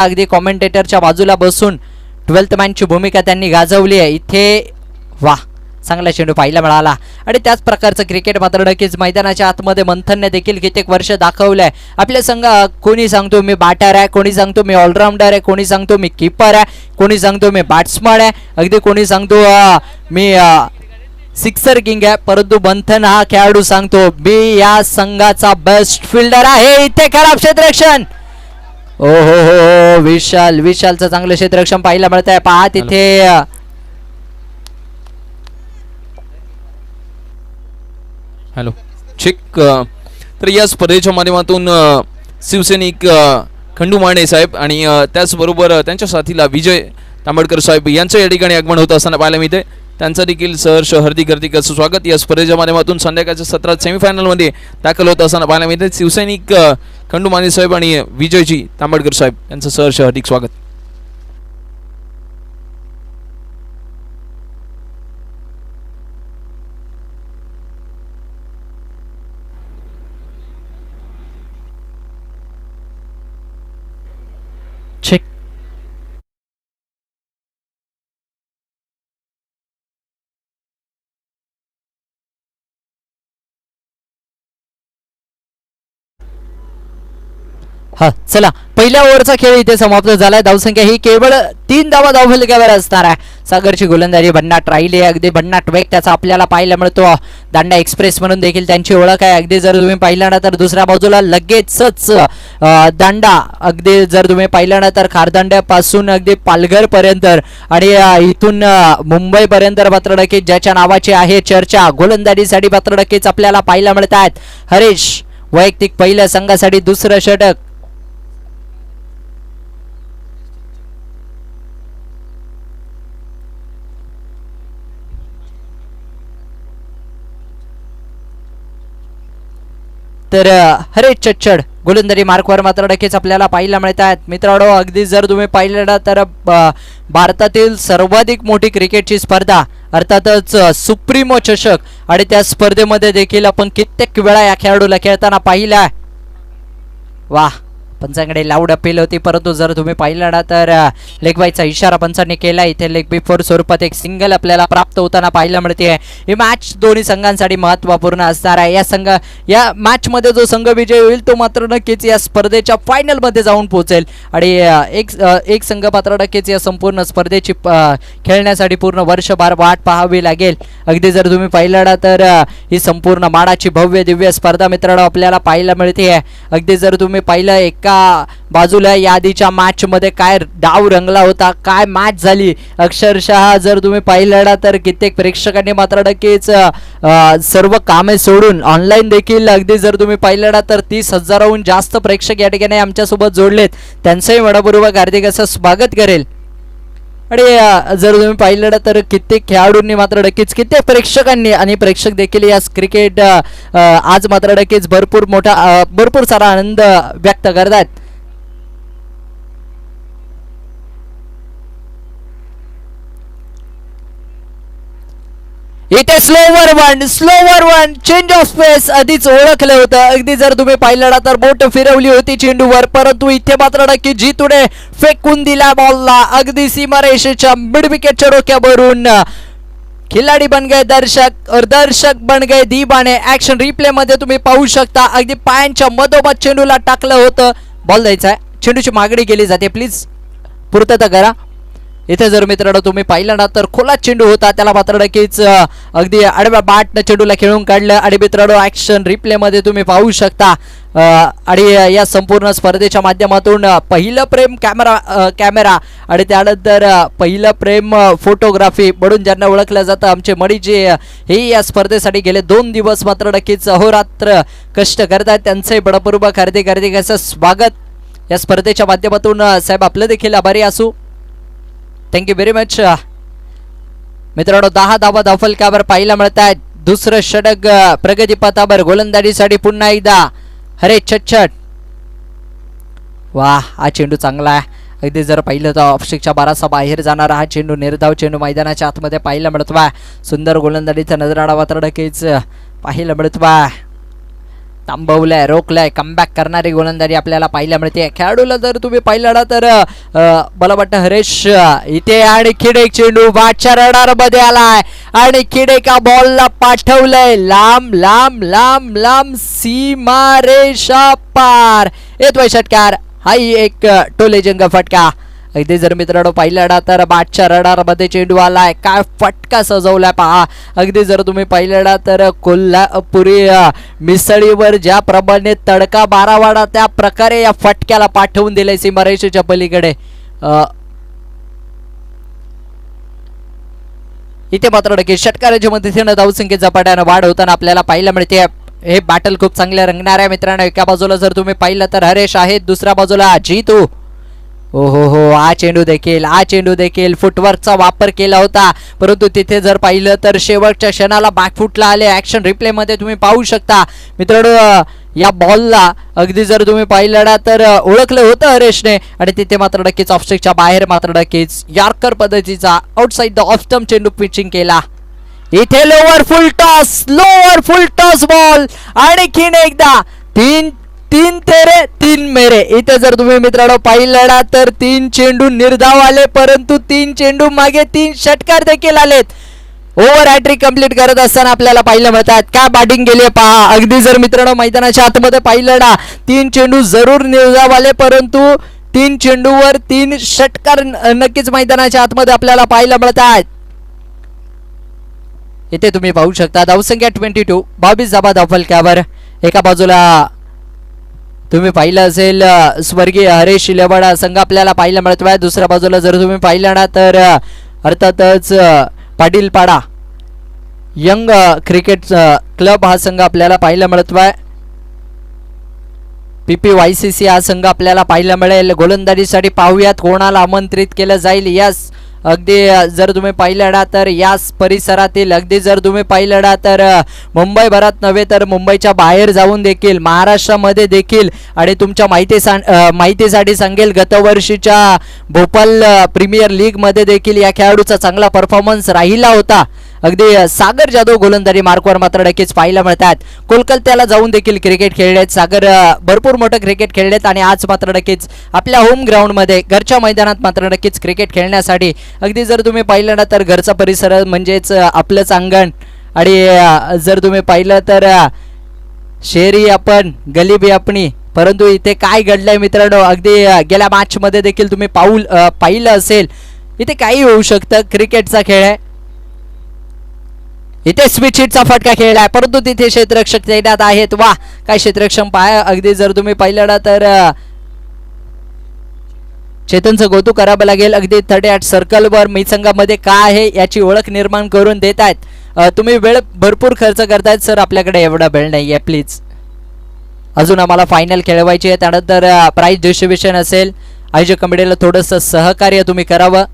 अगदी कॉमेंटेटरच्या बाजूला बसून 12th मॅनची भूमिका त्यांनी गाजवली आहे इथे. वा, चांगला चेंडू पाहायला मिळाला आणि त्याच प्रकारचं क्रिकेट मात्र नक्कीच मैदानाच्या आतमध्ये मंथनने देखील कित्येक वर्ष दाखवलंय. आपल्या संघ कोणी सांगतो मी बॅटर आहे, कोणी सांगतो मी ऑलराऊंडर आहे, कोणी सांगतो मी कीपर आहे, कोणी सांगतो मी बॅट्समन आहे, अगदी कोणी सांगतो मी सिक्सर किंग आहे, परंतु मंथन हा खेळाडू सांगतो मी या संघाचा बेस्ट फिल्डर आहे. इथे खराब क्षेत्ररक्षण, ओ हो विशालचं चांगलं क्षेत्ररक्षण पाहायला मिळत आहे. पहा तिथे हॅलो चेक. तर या स्पर्धेच्या माध्यमातून शिवसैनिक खंडू माने साहेब आणि त्याचबरोबर त्यांच्या साथीला विजय तांबडकर साहेब यांचं या ठिकाणी आगमन होत असताना पाहायला मिळते. त्यांचं देखील सहर्ष हार्दिक असं स्वागत. या स्पर्धेच्या माध्यमातून संध्याकाळच्या सत्रात सेमीफायनलमध्ये दाखल होत असताना पाहायला मिळते. शिवसैनिक खंडू माने साहेब आणि विजयजी तांबडकर साहेब यांचं सहर्ष हार्दिक स्वागत. चेक. हा चला, पहिल्या ओव्हरचा खेळ इथे समाप्त झालाय. धावसंख्या ही केवळ 3 धावा धावफलकावर असणार आहे. सागरची गोलंदाजी भन्नाट राहिली, अगदी भन्नाट वेग त्याचा आपल्याला पाहायला मिळतो. दांडा एक्सप्रेस म्हणून देखील त्यांची ओळख आहे. अगदी जर तुम्ही पाहिलं ना तर दुसऱ्या बाजूला लगेचच दांडा, अगदी जर तुम्ही पाहिलं ना तर खारदांड्यापासून अगदी पालघर पर्यंत आणि इथून मुंबई पर्यंत मात्र नक्कीच ज्याच्या नावाची आहे चर्चा गोलंदाजीसाठी मात्र नक्कीच आपल्याला पाहायला मिळत आहेत. हरीश वैयक्तिक पहिल्या संघासाठी दुसरं षटक. तर हरेश चच्छड गोलंदाजी मार्कवर मात्र नक्कीच आपल्याला पाहायला मिळत आहेत. मित्रांनो, अगदी जर तुम्ही पाहिलं ना तर भारतातील सर्वाधिक मोठी क्रिकेटची स्पर्धा अर्थातच सुप्रीमो चषक आणि त्या स्पर्धेमध्ये देखील आपण कित्येक वेळा या खेळाडूला खेळताना पाहिला. वाह, पंचांकडे लाऊड अपील होती, परंतु जर तुम्ही पाहिलं ना तर लेग बायचा इशारा पंचांनी केला. इथे लेग बिफोर स्वरूपात एक सिंगल आपल्याला प्राप्त होताना पाहायला मिळते. ही मॅच दोन्ही संघांसाठी महत्त्वपूर्ण असणार आहे. या मॅच मध्ये जो संघ विजय होईल तो मात्र नक्कीच या स्पर्धेच्या फायनल मध्ये जाऊन पोहोचेल आणि एक संघ मात्र नक्कीच या संपूर्ण स्पर्धेची खेळण्यासाठी पूर्ण वर्षभर वाट पाहावी लागेल. अगदी जर तुम्ही पाहिलं ना तर ही संपूर्ण माडाची भव्य दिव्य स्पर्धा मित्रांनो आपल्याला पाहायला मिळते. अगदी जर तुम्ही पाहिलं एका बाजूला यादीच्या मॅच मध्ये काय डाव रंगला होता, काय मॅच झाली अक्षरशः जर तुम्ही पाहिलं ना तर कित्येक प्रेक्षकांनी मात्र नक्कीच सर्व कामे सोडून ऑनलाईन देखील अगदी जर तुम्ही पाहिलं ना तर 30,000हून जास्त प्रेक्षक या ठिकाणी आमच्यासोबत जोडलेत. त्यांचंही मनपूर्वक हार्दिक असं स्वागत करेल. आणि जर तुम्ही पाहिलं ना तर कित्येक खेळाडूंनी मात्र नक्कीच कित्येक प्रेक्षकांनी आणि प्रेक्षक देखील या क्रिकेट आज मात्र नक्कीच भरपूर सारा आनंद व्यक्त करतात. इथे slower one change of space आधीच ओळखलं होतं. अगदी जर तुम्ही पाहिलं ना तर बोट फिरवली होती चेंडूवर, परंतु इथे मात्र नक्की जीतूने फेकून दिला बॉलला अगदी सीमारेषेच्या मिड विकेटच्या डोक्यावरून. खिलाडी बन गए दर्शक और दर्शक बन गए दीवाने. ऍक्शन रिप्ले मध्ये तुम्ही पाहू शकता अगदी पायांच्या मधोमध चेंडूला टाकलं होतं. बॉल द्यायचा आहे, चेंडूची मागणी केली जाते, प्लीज पूर्तता करा. इथे जर मित्रांनो तुम्ही पाहिलं ना तर खोला चेंडू होता, त्याला मात्र नक्कीच अगदी आडव्या बॅटनं चेंडूला खेळून काढलं. आणि मित्रांनो ऍक्शन रिप्ले मध्ये तुम्ही पाहू शकता आणि या संपूर्ण स्पर्धेच्या माध्यमातून पहिलं प्रेम कॅमेरा आणि त्यानंतर पहिलं प्रेम फोटोग्राफी म्हणून ज्यांना ओळखलं जातं आमचे मणीजी, हे या स्पर्धेसाठी गेले 2 दिवस मात्र नक्कीच अहोरात्र कष्ट करतात. त्यांचे बडपूर्वक हार्दिक असं स्वागत या स्पर्धेच्या माध्यमातून. साहेब आपलं देखील आभारी असू. Thank you very much. मित्रांनो 10 धावा धावफलकावर पाहायला मिळत आहेत. दुसरं षटक प्रगतीपथावर गोलंदाजीसाठी पुन्हा एकदा हरेश चच्छड. वाह, हा चेंडू चांगला आहे. अगदी जर पाहिलं तर ऑफस्टिकच्या बारासा बाहेर जाणारा हा चेंडू निर्धाव चेंडू मैदानाच्या आतमध्ये पाहायला मिळतो आहे. सुंदर गोलंदाजीचा नजराडा मात्र नक्कीच पाहायला मिळतो आहे. थांबवलंय, रोखलंय, कमबॅक करणारी गोलंदाजी आपल्याला पाहायला मिळते. खेळाडूला जर तुम्ही पाहिलं तर मला वाटतं हरेश इथे आणखीन एक चेंडू बादच्या रडार मध्ये आलाय आणि एका बॉलला पाठवलंय लांब लांब लांब लांब सीमारेषा पार. येतोय षटकार. हाही एक टोलेजंग फटका. अगदी जर मित्रांनो पाहिलं तर बादच्या रडार मध्ये चेंडू आलाय. काय फटका सजवलाय पहा. अगदी जर तुम्ही पाहिलं तर कोल्हापुरी मिसळीवर ज्या प्रमाणे तडका बारावाडा त्या प्रकारे या फटक्याला पाठवून दिलंय सीमारेषेच्या पलीकडे. इथे मात्र नक्की षटकाराच्या मदतीने धावसंख्येत झपाट्याने वाढ होताना आपल्याला पाहायला मिळते. हे बॅटल खूप चांगले रंगणार आहे मित्रांनो. एका बाजूला जर तुम्ही पाहिलं तर हरेश आहे, दुसऱ्या बाजूला जीतू. हो हो हो, हा चेंडू देखील फुटवर्कचा वापर केला होता, परंतु तिथे जर पाहिलं तर शेवटच्या क्षणाला बॅकफुटला आले. ॲक्शन रिप्ले मध्ये तुम्ही पाहू शकता मित्रांनो. या बॉलला अगदी जर तुम्ही पाहिलं तर ओळखलं होतं हरेशने आणि तिथे मात्र नक्कीच ऑफस्टिकच्या बाहेर मात्र नक्कीच यॉर्कर पद्धतीचा आउटसाइड द ऑफ स्टंप चेंडू पिचिंग केला. इथे लोअर फुल टॉस बॉल. आणखीन एकदा तीन तेरे तीन मेरे. इथे जर तुम्ही मित्रांनो पाहिलं तर 3 चेंडू निर्धाव आले, परंतु 3 चेंडू मागे 3 षटकार देखील आलेत. ओव्हर हॅट्रिक कंप्लीट करत असताना आपल्याला पाहायला मिळतात. काय बॅटिंग केली पहा. अगदी जर मित्रांनो मैदानाच्या आतमध्ये पाहिलं ना, 3 चेंडू जरूर निर्धाव आले, परंतु 3 चेंडूवर 3 षटकार नक्कीच मैदानाच्या आतमध्ये आपल्याला पाहायला मिळतात. इथे तुम्ही पाहू शकता धावसंख्या 22, 22 धाबा धावफलकावर. एका बाजूला तुम्ही पाहिलं असेल स्वर्गीय हरेश लेवाडा संघ आपल्याला पाहायला मिळतोय. दुसऱ्या बाजूला जर तुम्ही पाहिलं ना तर अर्थातच पाटीलपाडा यंग क्रिकेट क्लब हा संघ आपल्याला पाहायला मिळतोय. PPYCC हा संघ आपल्याला पाहायला मिळेल. गोलंदाजीसाठी पाहूयात कोणाला आमंत्रित केलं जाईल. यस, अगदी जर तुम्ही पाहिलं ना तर याच परिसरातील अगदी जर तुम्ही पाहिलं ना तर मुंबईभरात नव्हे तर मुंबईच्या बाहेर जाऊन देखील महाराष्ट्रामध्ये देखील आणि तुमच्या माहितीसाठी सांगेल गतवर्षीच्या भोपाल प्रीमियर लीग मध्ये देखील या खेळाडूचा चांगला परफॉर्मन्स राहिला होता. अगदी सागर जाधव गोलंदाजी मार्कवर मात्र नक्कीच पाहायला मिळतात. कोलकात्याला जाऊन देखील क्रिकेट खेळलेत सागर, भरपूर मोठं क्रिकेट खेळलेत आणि आज मात्र नक्कीच आपल्या होम ग्राउंड मध्ये घरच्या मैदानात मात्र नक्कीच क्रिकेट खेळण्यासाठी अगदी जर तुम्ही पाहिलं ना तर घरचा परिसर म्हणजेच आपलंच अंगण आणि जर तुम्ही पाहिलं तर शहरी आपण गली भी अपनी. परंतु इथे काय घडलंय मित्रांनो, अगदी गेल्या मॅच मध्ये देखील तुम्ही पाहिलं असेल इथे काही होऊ शकतं. क्रिकेटचा खेळ आहे. इथे स्विच हिटचा फटका खेळलाय, परंतु तिथे क्षेत्ररक्षक तैनात आहेत. वा, काय क्षेत्ररक्षण पाय. अगदी जर तुम्ही पाहिलं ना तर चेतनचं कौतुक करावं लागेल. अगदी 38 सर्कलवर मी संघामध्ये काय आहे याची ओळख निर्माण करून देत आहेत. तुम्ही वेळ भरपूर खर्च करतायत सर, आपल्याकडे एवढा वेळ नाही आहे प्लीज. अजून आम्हाला फायनल खेळवायची आहे, त्यानंतर प्राइज डिस्ट्रीब्युशन असेल. आयोजक कमिटीला थोडंसं सहकार्य तुम्ही करावं.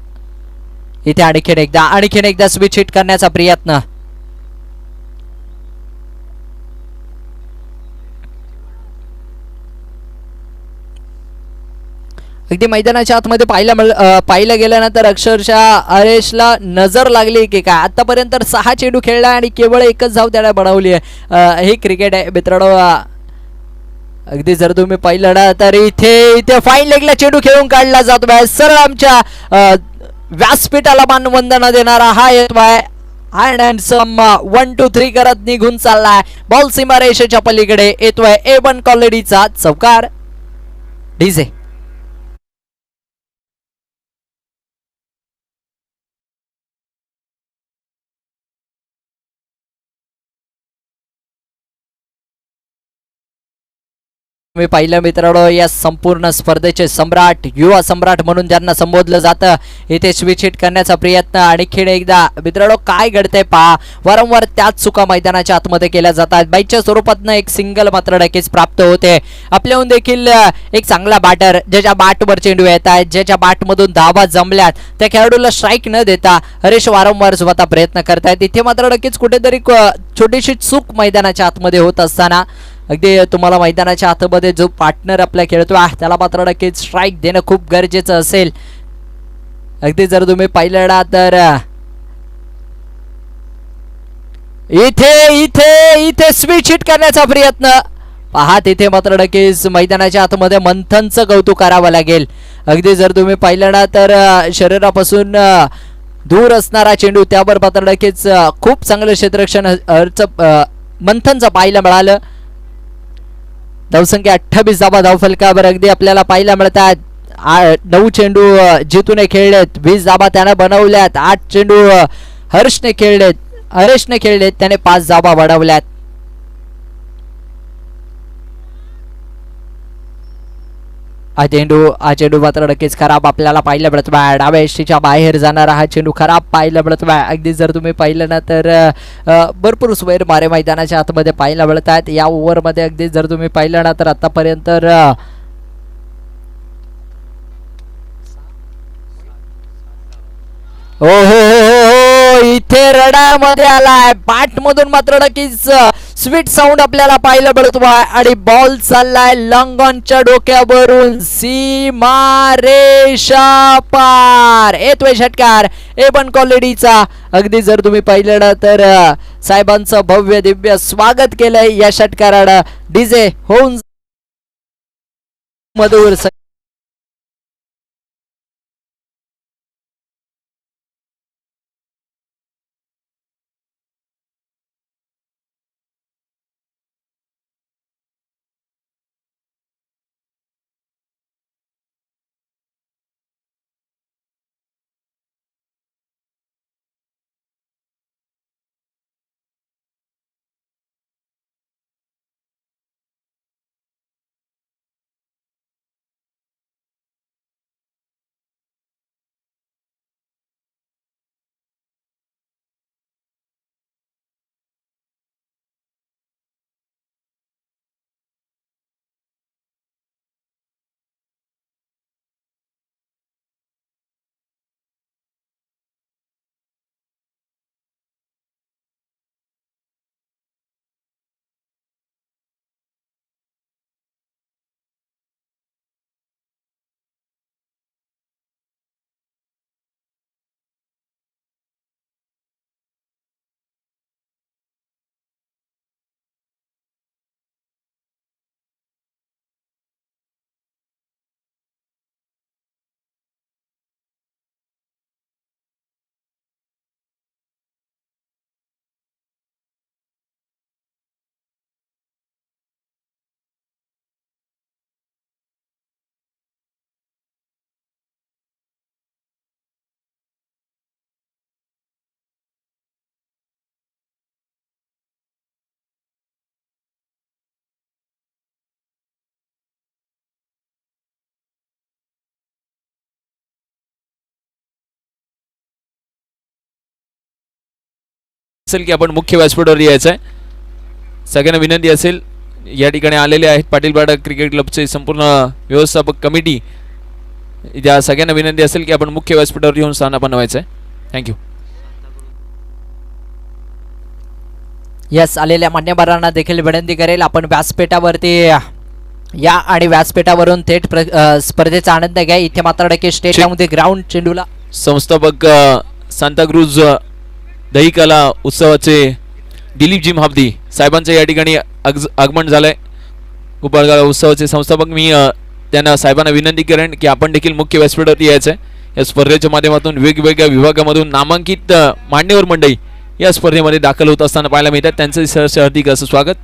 इथे आणखीन एकदा स्विच हिट करण्याचा प्रयत्न. अगदी मैदानाच्या आतमध्ये पाहिलं गेलं ना तर अक्षरशः हरेशला नजर लागली की काय. आतापर्यंत 6 चेंडू खेळला आणि केवळ 1च धाव त्याला बनवली आहे. हे क्रिकेट आहे मित्रांनो. अगदी जर तुम्ही पाहिलं ना तर इथे फाईन लेगला चेंडू खेळून काढला जातोय. सरळ आमच्या व्यासपीठाला मानवंदना देणारा हा येतोय. अँड सम 1 2 3 करत निघून चाललाय. बॉल सीमारेषेच्या पलीकडे येतोय. A1 क्वालिटीचा चौकार. डीजे तुम्ही पाहिलं मित्रांनो, या संपूर्ण स्पर्धेचे सम्राट, युवा सम्राट म्हणून ज्यांना संबोधलं जातं, इथे स्विच हिट करण्याचा प्रयत्न. आणखीन एकदा मित्रांनो काय घडतंय पहा. वारंवार त्याच चुका मैदानाच्या आतमध्ये केल्या जातात. बाईच्या स्वरूपातनं एक सिंगल मात्र नक्कीच प्राप्त होते. आपल्याहून देखील एक चांगला बॅटर ज्याच्या बॅटवर चेंडू येत आहेत, ज्याच्या बॅटमधून धावा जमल्यात, त्या खेळाडूला स्ट्राईक न देता हरेश वारंवार स्वतः प्रयत्न करतायत. इथे मात्र नक्कीच कुठेतरी छोटीशी चूक मैदानाच्या आतमध्ये होत असताना अगदी तुम्हाला मैदानाच्या आतमध्ये जो पार्टनर आपला खेळतोय त्याला मात्र नक्कीच स्ट्राईक देणं खूप गरजेचं असेल. अगदी जर तुम्ही पाहिलं ना तर इथे स्विच हिट करण्याचा प्रयत्न पहा तिथे मात्र नक्कीच मैदानाच्या आतमध्ये मंथनचं कौतुक करावं लागेल. अगदी जर तुम्ही पाहिलं ना तर शरीरापासून दूर असणारा चेंडू त्यावर मात्र नक्कीच खूप चांगलं क्षेत्ररक्षण मंथनचं पाहायला मिळालं. धावसंख्या 28 धावा धावफलकावर अगदी आपल्याला पाहायला मिळतात. 9 चेंडू जितूने खेळलेत, 20 धावा त्याने बनवल्यात. 8 चेंडू हर्षने खेळलेत त्याने 5 धावा बनवल्यात. हा चेंडू मात्र नक्कीच खराब आपल्याला पाहायला मिळत आहे. डाव्या यष्टीच्या बाहेर जाणारा हा चेंडू खराब पाहायला मिळत आहे. अगदी जर तुम्ही पाहिलं ना तर भरपूर स्वेर मारे मैदानाच्या आतमध्ये पाहायला मिळत आहेत. या ओव्हरमध्ये अगदी जर तुम्ही पाहिलं ना तर आतापर्यंत हो हो हो इथे रडामध्ये आलाय. बॅट मधून मात्र नक्कीच स्वीट साऊंड आपल्याला पाहायला मिळतो आणि बॉल चाललाय लॉंगॉनच्या डोक्यावरून सीमारेषा पार. येतोय षटकार A1 क्वालिटीचा. अगदी जर तुम्ही पाहिलं ना तर साहेबांचं भव्य दिव्य स्वागत केलंय या षटकारानं. डीजे होऊन मधुर असेल की आपण मुख्य व्यासपीठावर यायचं आहे. सगळ्यांना विनंती असेल, या ठिकाणी आलेले आहेत पाटीलपाडा क्रिकेट क्लबचे संपूर्ण व्यवस्थापक कमिटी. या सगळ्यांना विनंती असेल की आपण मुख्य व्यासपीठावर येऊन स्थान बनवायचं आहे. थँक्यू. यस आलेल्या मान्यवरांना देखील विनंती करेल आपण व्यासपीठावरती या आणि व्यासपीठावरून थेट स्पर्धेचा आनंद घ्या. इथे मात्र नक्की स्टेडियममध्ये ग्राउंड चेंडूला संस्थापक सांताक्रूज दहीकला उत्सवाचे दिलीपजी महाबदी साहेबांचं या ठिकाणी आगमन झालंय. गोपाळगाव उत्सवाचे संस्थापक मी त्यांना साहेबांना विनंती करेन की आपण देखील मुख्य व्यासपीठावरती यायचं आहे. या स्पर्धेच्या माध्यमातून वेगवेगळ्या विभागामधून नामांकित मान्यवर मंडळी या स्पर्धेमध्ये दाखल होत असताना पाहायला मिळतात. त्यांचं सहर्ष हार्दिक असं स्वागत.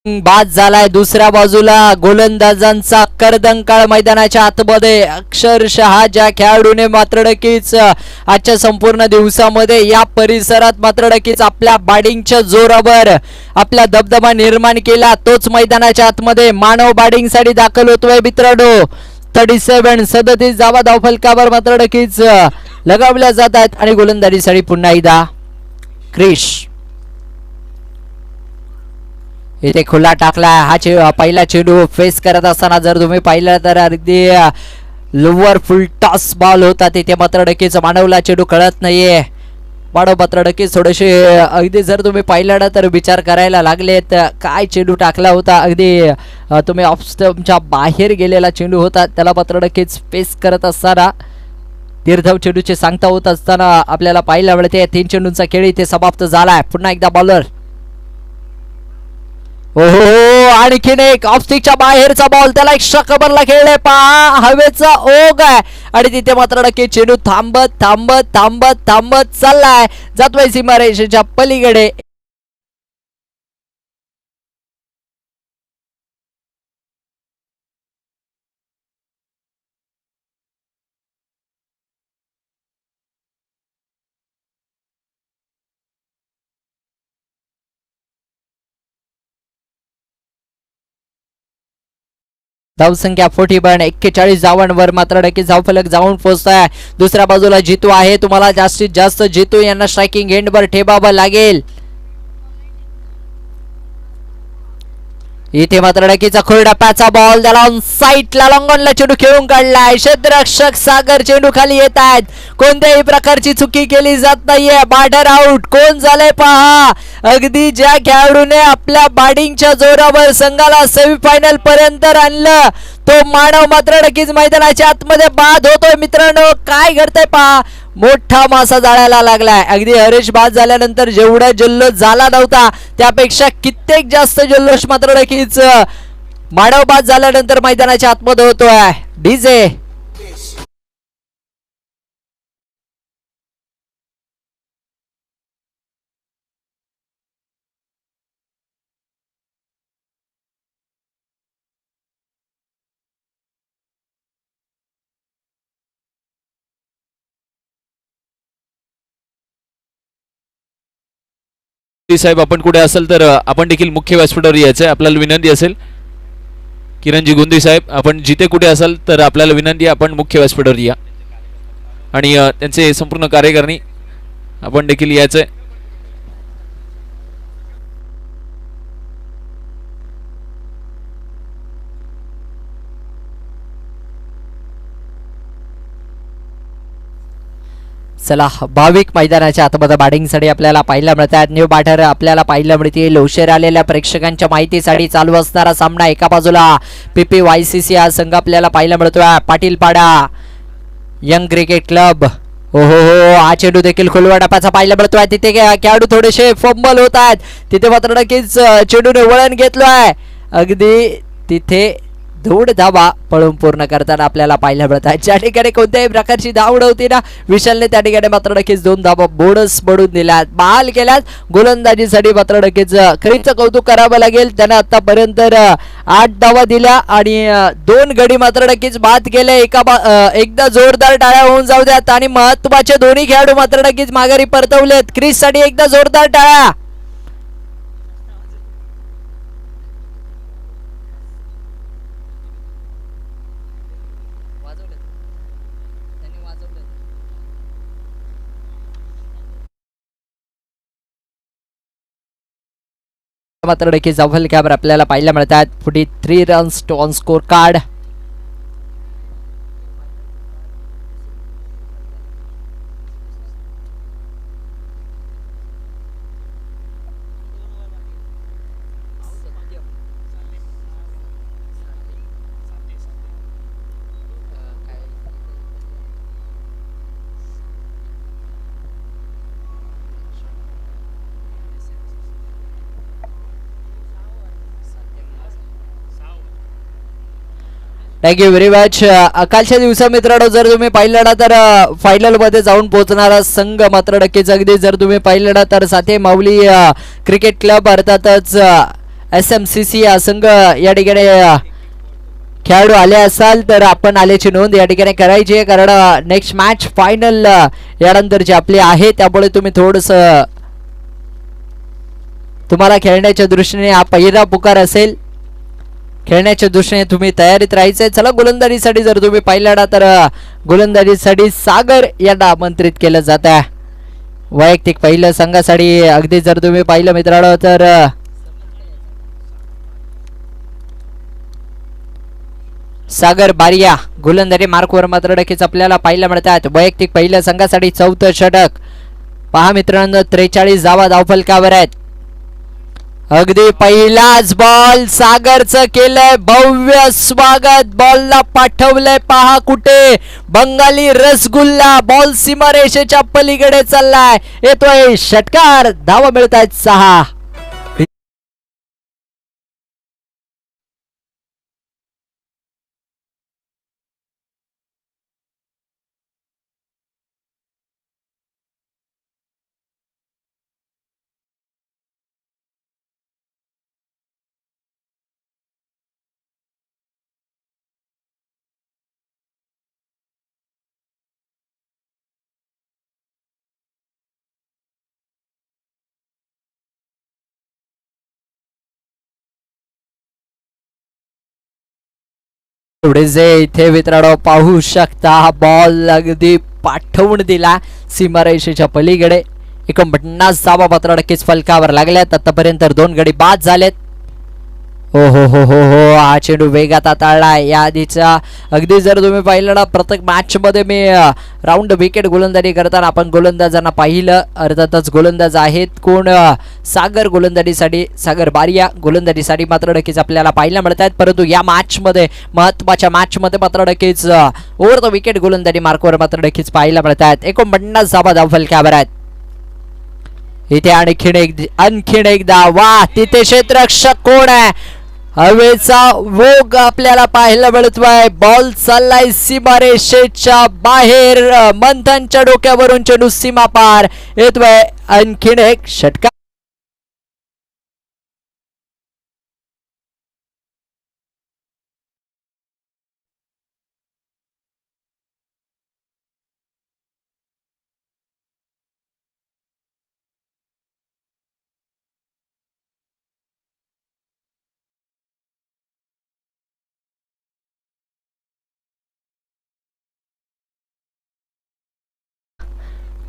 बाद झालाय. दुसऱ्या बाजूला गोलंदाजांचा करदंकाळ मैदानाच्या आतमध्ये. अक्षरशः ज्या खेळाडूने मात्र नक्कीच आजच्या संपूर्ण दिवसामध्ये या परिसरात मात्र नक्कीच आपल्या बॅटिंगच्या जोरावर आपला दबदबा निर्माण केला, तोच मैदानाच्या आतमध्ये मानव बॅटिंग साठी दाखल होतोय मित्रांनो. 37 धावा धावफलकावर मात्र नक्कीच लगावल्या जात आहेत आणि गोलंदाजीसाठी पुन्हा एकदा क्रिश इथे खुला टाकला. हा पहिला चेंडू फेस करत असताना जर तुम्ही पाहिलं तर अगदी लोअर फुल टॉस बॉल होता, तिथे मात्र नक्कीच मानवला चेंडू कळत नाहीये. मानव मात्र नक्कीच थोडेसे अगदी जर तुम्ही पाहिलं ना तर विचार करायला लागलेत, काय चेंडू टाकला होता. अगदी तुम्ही ऑफ स्टंपच्या बाहेर गेलेला चेंडू होता, त्याला मात्र नक्कीच फेस करत असताना दीर्घ चेंडूचे सांगता होत असताना आपल्याला पाहायला मिळते. 3 चेंडूंचा खेळ इथे समाप्त झालाय. पुन्हा एकदा बॉलर. ओहो, आणखीन एक ऑफ स्टिकच्या बाहेरचा बॉल, त्याला एक्स्ट्रा कव्हरला खेळले. पहा हवेचा ओघ आहे आणि तिथे मात्र नक्की चेंडू थांबत थांबत थांबत थांबत चाललाय, जातोय सीमारेषेच्या पलीकडे. धावसंख्या 41, 41 धावांवर मात्र नक्कीच धावफलक जाऊन पोहोचताय. दुसऱ्या बाजूला जितू आहे. तुम्हाला जास्तीत जास्त जितू यांना स्ट्रायकिंग एंडवर ठेवावं लागेल. इथे मात्र नक्कीच खुरडप्याचा बॉल, त्याला साईटला लॉंगॉनला चेंडू खेळून काढलाय. क्षेत्ररक्षक सागर चेंडू खाली येत आहेत. कोणत्याही प्रकारची चुकी केली जात नाहीये. Batter out. कोण झालंय पहा. अगदी ज्या खेळाडूने आपल्या बॅटिंगच्या जोरावर संघाला सेमीफायनल पर्यंत आणलं, तो मानव मात्र नक्कीच मैदानाच्या आतमध्ये बाद होतोय. मित्रांनो काय घडतंय पहा. मोठा मासा जाळायला लागलाय. अगदी हरेश बाद झाल्यानंतर जेवढा जल्लोष झाला नव्हता त्यापेक्षा कित्येक जास्त जल्लोष मात्र नक्कीच मानव बाद झाल्यानंतर मैदानाच्या आतमध्ये होतोय. डीजे साहेब आपण कुठे असेल तर आपण देखील मुख्य व्यासपीठावर यायचं आहे. आपल्याला विनंती असेल किरणजी गुंदी साहेब, आपण जिथे कुठे असाल तर आपल्याला विनंती आहे आपण मुख्य व्यासपीठावर या आणि त्यांचे संपूर्ण कार्यकारिणी आपण देखील यायचं आहे. चला भाविक मैदानाच्या आतमध्ये बॅटिंगसाठी आपल्याला पाहायला मिळतात. न्यू बॅटर आपल्याला पाहायला मिळतील. उशीर आलेल्या प्रेक्षकांच्या माहितीसाठी चालू असणारा सामना. एका बाजूला PPYCC हा संघ आपल्याला पाहायला मिळतोय. पाटील पाडा यंग क्रिकेट क्लब. ओहो हो, हा चेंडू देखील खुलवा टप्प्याचा पाहायला मिळतोय. तिथे खेळाडू थोडेसे फंबल होत आहेत. तिथे मात्र नक्कीच चेंडूने वळण घेतलंय. अगदी तिथे धूड धावा पळून पूर्ण करताना आपल्याला पाहायला मिळत आहे. ज्या ठिकाणी कोणत्याही प्रकारची धाव नव्हती ना, विशालने त्या ठिकाणी मात्र नक्कीच 2 धावा बोनस बनवून दिल्यात, बहाल केल्यात. गोलंदाजीसाठी मात्र नक्कीच खरीच कौतुक करावं लागेल. त्यानं आतापर्यंत 8 धावा दिल्या आणि 2 गडी मात्र नक्कीच बाद केले. एकदा जोरदार टाळ्या होऊन जाऊ द्यात आणि महत्वाचे दोन्ही खेळाडू मात्र नक्कीच माघारी परतवलेत. क्रिस साठी एकदा जोरदार टाळ्या. मात्र नक्कीच धावफलकावर आपल्याला पाहायला मिळतात 43 runs on score card. Thank you very much. कालच्या दिवसा मित्रांनो जर तुम्ही पाहिलं ना तर फायनल मध्ये जाऊन पोहोचणारा संघ मात्र नक्कीच अगदी जर तुम्ही पाहिलं ना तर साथे माऊली क्रिकेट क्लब अर्थातच SMCC संघ या ठिकाणी खेळाडू आले असाल तर आपण आल्याची नोंद या ठिकाणी करायची आहे, कारण नेक्स्ट मॅच फायनल यानंतरची आपली आहे, त्यामुळे तुम्ही थोडस तुम्हाला खेळण्याच्या दृष्टीने हा पहिला पुकार असेल, खेळण्याच्या दृष्टीने तुम्ही तयारीत राहायचंय. चला, गोलंदाजीसाठी जर तुम्ही पाहिला तर गोलंदाजीसाठी सागर यांना आमंत्रित केलं जात आहे. वैयक्तिक पहिलं संघासाठी अगदी जर तुम्ही पाहिलं मित्रांनो तर सागर बारिया गोलंदाजी मार्कवर मात्र नक्कीच आपल्याला पाहायला मिळतात. वैयक्तिक पहिल्या संघासाठी चौथं षटक पहा मित्रांनो, 43 धावा धावफलकावर आहेत. अगदी पहिलाच बॉल सागरचं केलंय भव्य स्वागत, बॉलला पाठवलंय पहा कुठे, बंगाली रसगुल्ला बॉल सीमारेषेच्या पलीकडे चाललाय, येतोय षटकार, धावा मिळत आहेत 6. पुढे जे इथे मित्रांनो पाहू शकता, बॉल अगदी पाठवून दिला सीमारेषेच्या पलीकडे. 49 धावा मात्र नक्कीच फलकावर लागल्यात. आतापर्यंत 2 गडी बाद झालेत. हो हो हो हो हो, हा चेंडू वेगात हाताळलाय. या आधीचा अगदी जर तुम्ही पाहिलं ना, प्रत्येक मॅच मध्ये मी राऊंड विकेट गोलंदाजी करताना आपण गोलंदाजांना पाहिलं. अर्थातच गोलंदाज आहेत कोण, सागर गोलंदाजीसाठी, सागर बारिया गोलंदाजीसाठी मात्र नक्कीच आपल्याला पाहायला मिळत आहेत. परंतु या मॅच मध्ये, महत्वाच्या मॅच मध्ये मात्र नक्कीच ओव्हर द विकेट गोलंदाजी मार्कवर मात्र नक्कीच पाहायला मिळत आहेत. 49 धावा धावफलकावर आहेत. इथे आणखीन एकदा वा, तिथे क्षेत्ररक्षक कोण आहे, हवेचा वोग आपल्याला पाहायला मिळतोय. बॉल चाललाय सीमारेषेच्या बाहेर, मंथनच्या डोक्यावरून चेंडू सीमा पार, येतोय आणखीन एक षटकार.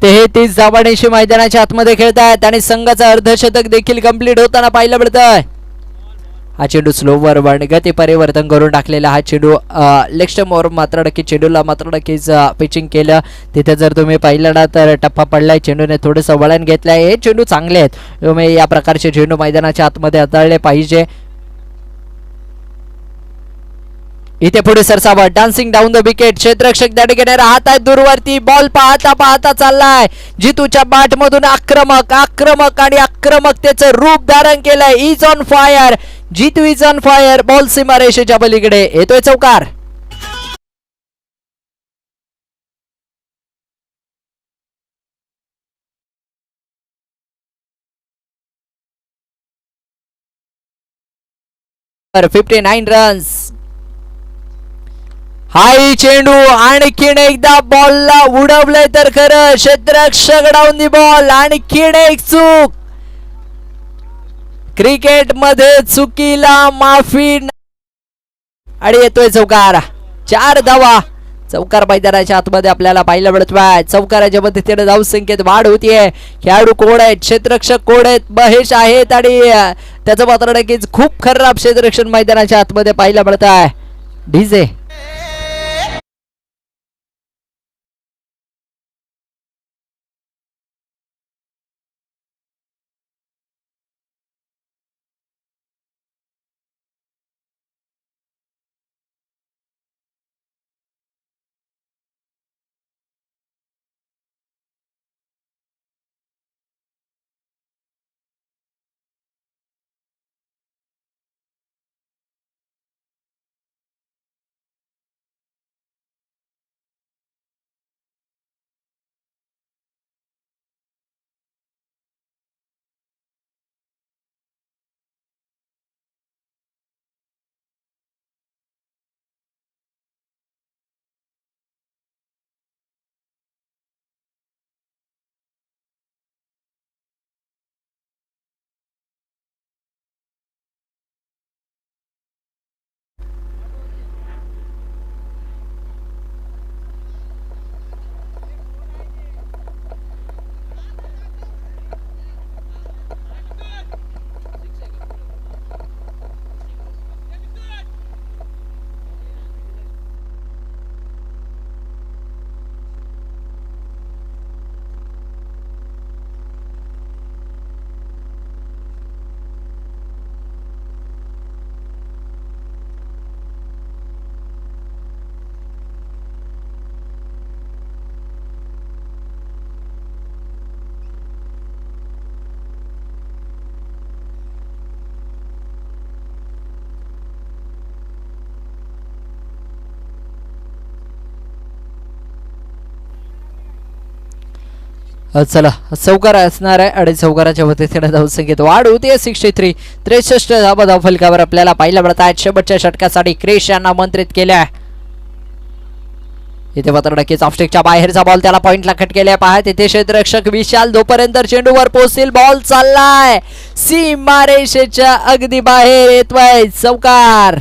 तेहतीस धावांशी मैदानाच्या आतमध्ये खेळतायत आणि संघाचा अर्धशतक देखील कंप्लीट होताना पाहायला मिळतंय. हा चेंडू स्लोवर गती परिवर्तन करून टाकलेला हा चेंडू लेग स्टंपवर मात्र नक्कीच चेंडूला मात्र नक्कीच पिचिंग केलं. तिथे जर तुम्ही पाहिलं ना तर टप्पा पडलाय, चेंडूने थोडंसं वळण घेतलंय. हे चेंडू चांगले आहेत, तुम्ही या प्रकारचे चेंडू मैदानाच्या आतमध्ये हाताळले पाहिजे. इथे पुढे सरसावत, डान्सिंग डाऊन द विकेट, क्षेत्ररक्षक त्या ठिकाणी राहत आहेत दूरवरती. बॉल पाहता पाहता चाललाय जितूच्या बॅट मधून आक्रमक आणि आक्रमकतेचं रूप धारण केलंय. Is on fire, Jitu is on fire, ball सीमारेषेच्या पलीकडे, येतोय चौकार. तर 59 रन्स. हाय चेंडू आणखीन एकदा बॉलला उडवलंय तर खरं, क्षेत्ररक्षक डाऊन दी बॉल, आणखीन एक चूक. क्रिकेट मध्ये चुकीला माफी आणि येतोय चौकार. 4 धावा, चौकार मैदानाच्या आतमध्ये आपल्याला पाहायला मिळतोय. चौकाराच्या पद्धतीने धाव संख्येत वाढ होतीये. खेळाडू कोण आहेत, क्षेत्ररक्षक कोण आहेत, महेश आहेत आणि त्याचं मात्र नक्कीच खूप खराब क्षेत्ररक्षण मैदानाच्या आतमध्ये पाहायला मिळत आहे. डीजे चला चौकार असणार आहे आणि चौकाराच्या वतीने धावसंख्येत वाढ होते 63. 63 धावा धावफलकावर आपल्याला पाहायला मिळत आहेत. शेवटच्या षटकासाठी क्रिश यांना आमंत्रित केल्या. इथे मात्र नक्कीच ऑफस्टिकच्या बाहेरचा बॉल त्याला पॉइंटला कट केल्या. पहा तिथे क्षेत्ररक्षक विशाल दोपर्यंत चेंडूवर पोहोचतील. बॉल चाललाय सीमारेषेच्या अगदी बाहेर येतोय. चौकार.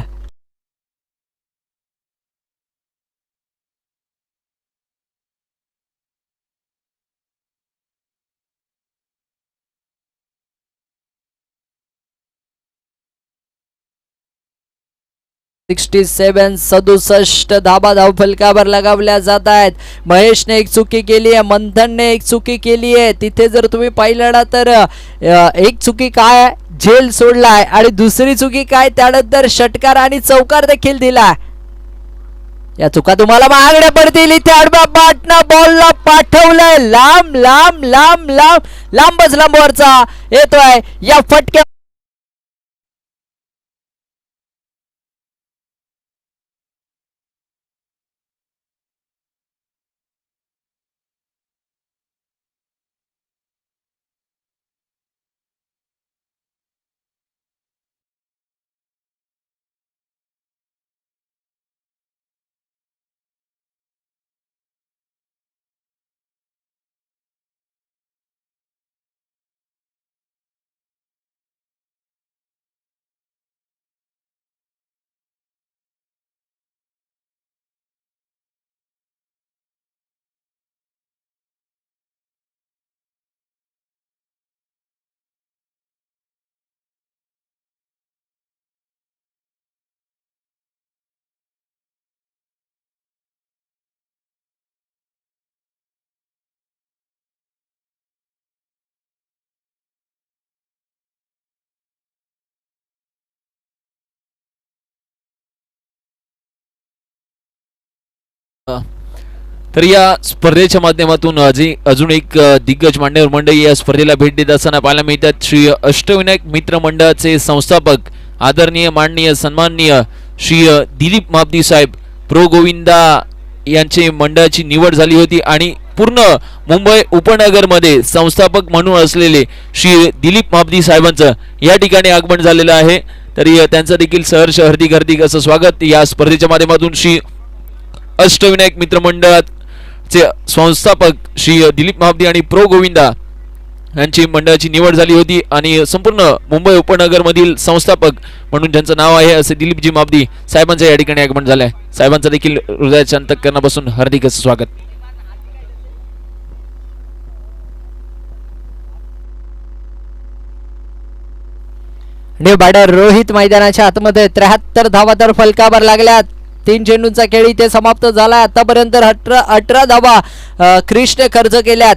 सेवन 67 धाबा धावफलकावर लगावल्या जात आहेत. महेशने एक चुकी केली आहे, मंथनने एक चुकी केली आहे. तिथे जर तुम्ही पाहिलं ना तर एक चुकी काय झेल सोडलाय आणि दुसरी चुकी काय त्यानंतर षटकार आणि चौकार देखील दिला. या चुका तुम्हाला महागड्या पडतील. इथे आडव्या पाटना बॉलला पाठवलंय लांब लांब लांब लांब लांबच लांबवरचा येतोय. या फटक्या तर या स्पर्धेच्या माध्यमातून अजून एक दिग्गज मान्यवर मंडळी या स्पर्धेला भेट देत असताना पाहायला मिळतात. श्री अष्टविनायक मित्र मंडळाचे संस्थापक आदरणीय माननीय सन्माननीय श्री दिलीप महाबदी साहेब प्रो गोविंदा यांची मंडळाची निवड झाली होती आणि पूर्ण मुंबई उपनगरमध्ये संस्थापक म्हणून असलेले श्री दिलीप महाबदी साहेबांचं या ठिकाणी आगमन झालेलं आहे. तरी त्यांचं देखील सहर्ष हार्दिक हार्दिक असं स्वागत. या स्पर्धेच्या माध्यमातून श्री अष्टविनायक मित्र मंडळाचे संस्थापक श्री दिलीप महाबदी आणि प्रो गोविंदा यांची मंडळाची निवड झाली होती आणि संपूर्ण मुंबई उपनगरमधील संस्थापक म्हणून ज्यांचं नाव आहे असे दिलीपजी महाबदी साहेबांचं या ठिकाणी आगमन झालंय. साहेबांचं देखील हृदयाच्या अंतःकरणापासून हार्दिक असं स्वागत. न्यू बॅटर रोहित मैदानाच्या आतमध्ये 73 धावा तर फलकावर लागल्यात. 3 चेंडूंचा खेळ इथे समाप्त झाला. आतापर्यंत 18 धावा क्रिशने खर्च केल्यात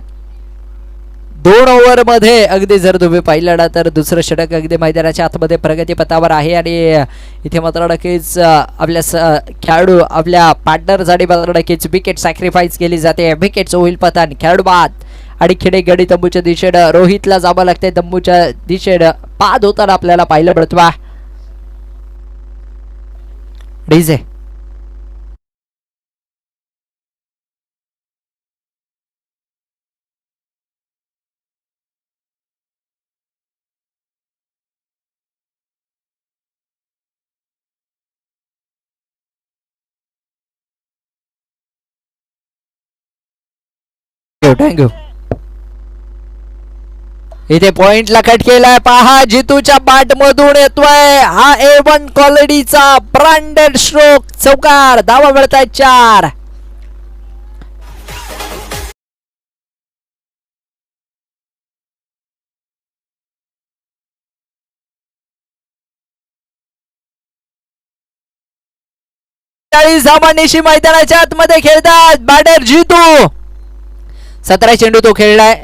2 ओव्हर मध्ये. अगदी जर तुम्ही पाहिलं ना तर दुसरं षटक अगदी मैदानाच्या आतमध्ये प्रगतीपथावर आहे आणि इथे मात्र नक्कीच आपल्या खेळाडू आपल्या पार्टनरसाठी मात्र नक्कीच विकेट सॅक्रिफाईस केली जाते. विकेट होईल पतन. खेळाडू बाद आणि खेडे गडी तंबूच्या दिशेनं रोहितला जावं लागते. तंबूच्या दिशेनं बाद होताना आपल्याला पाहिलं पडतो. DJ thank you. इथे पॉइंटला कट केलाय. पहा जितूच्या बाट मधून येतोय हा A1 क्वालिटीचा ब्रँडेड स्ट्रोक. चौकार. धावा मिळतायत 4. धावांनीशी मैदानाच्या आतमध्ये खेळतात बॅटर जितू. 17 चेंडू तो खेळलाय.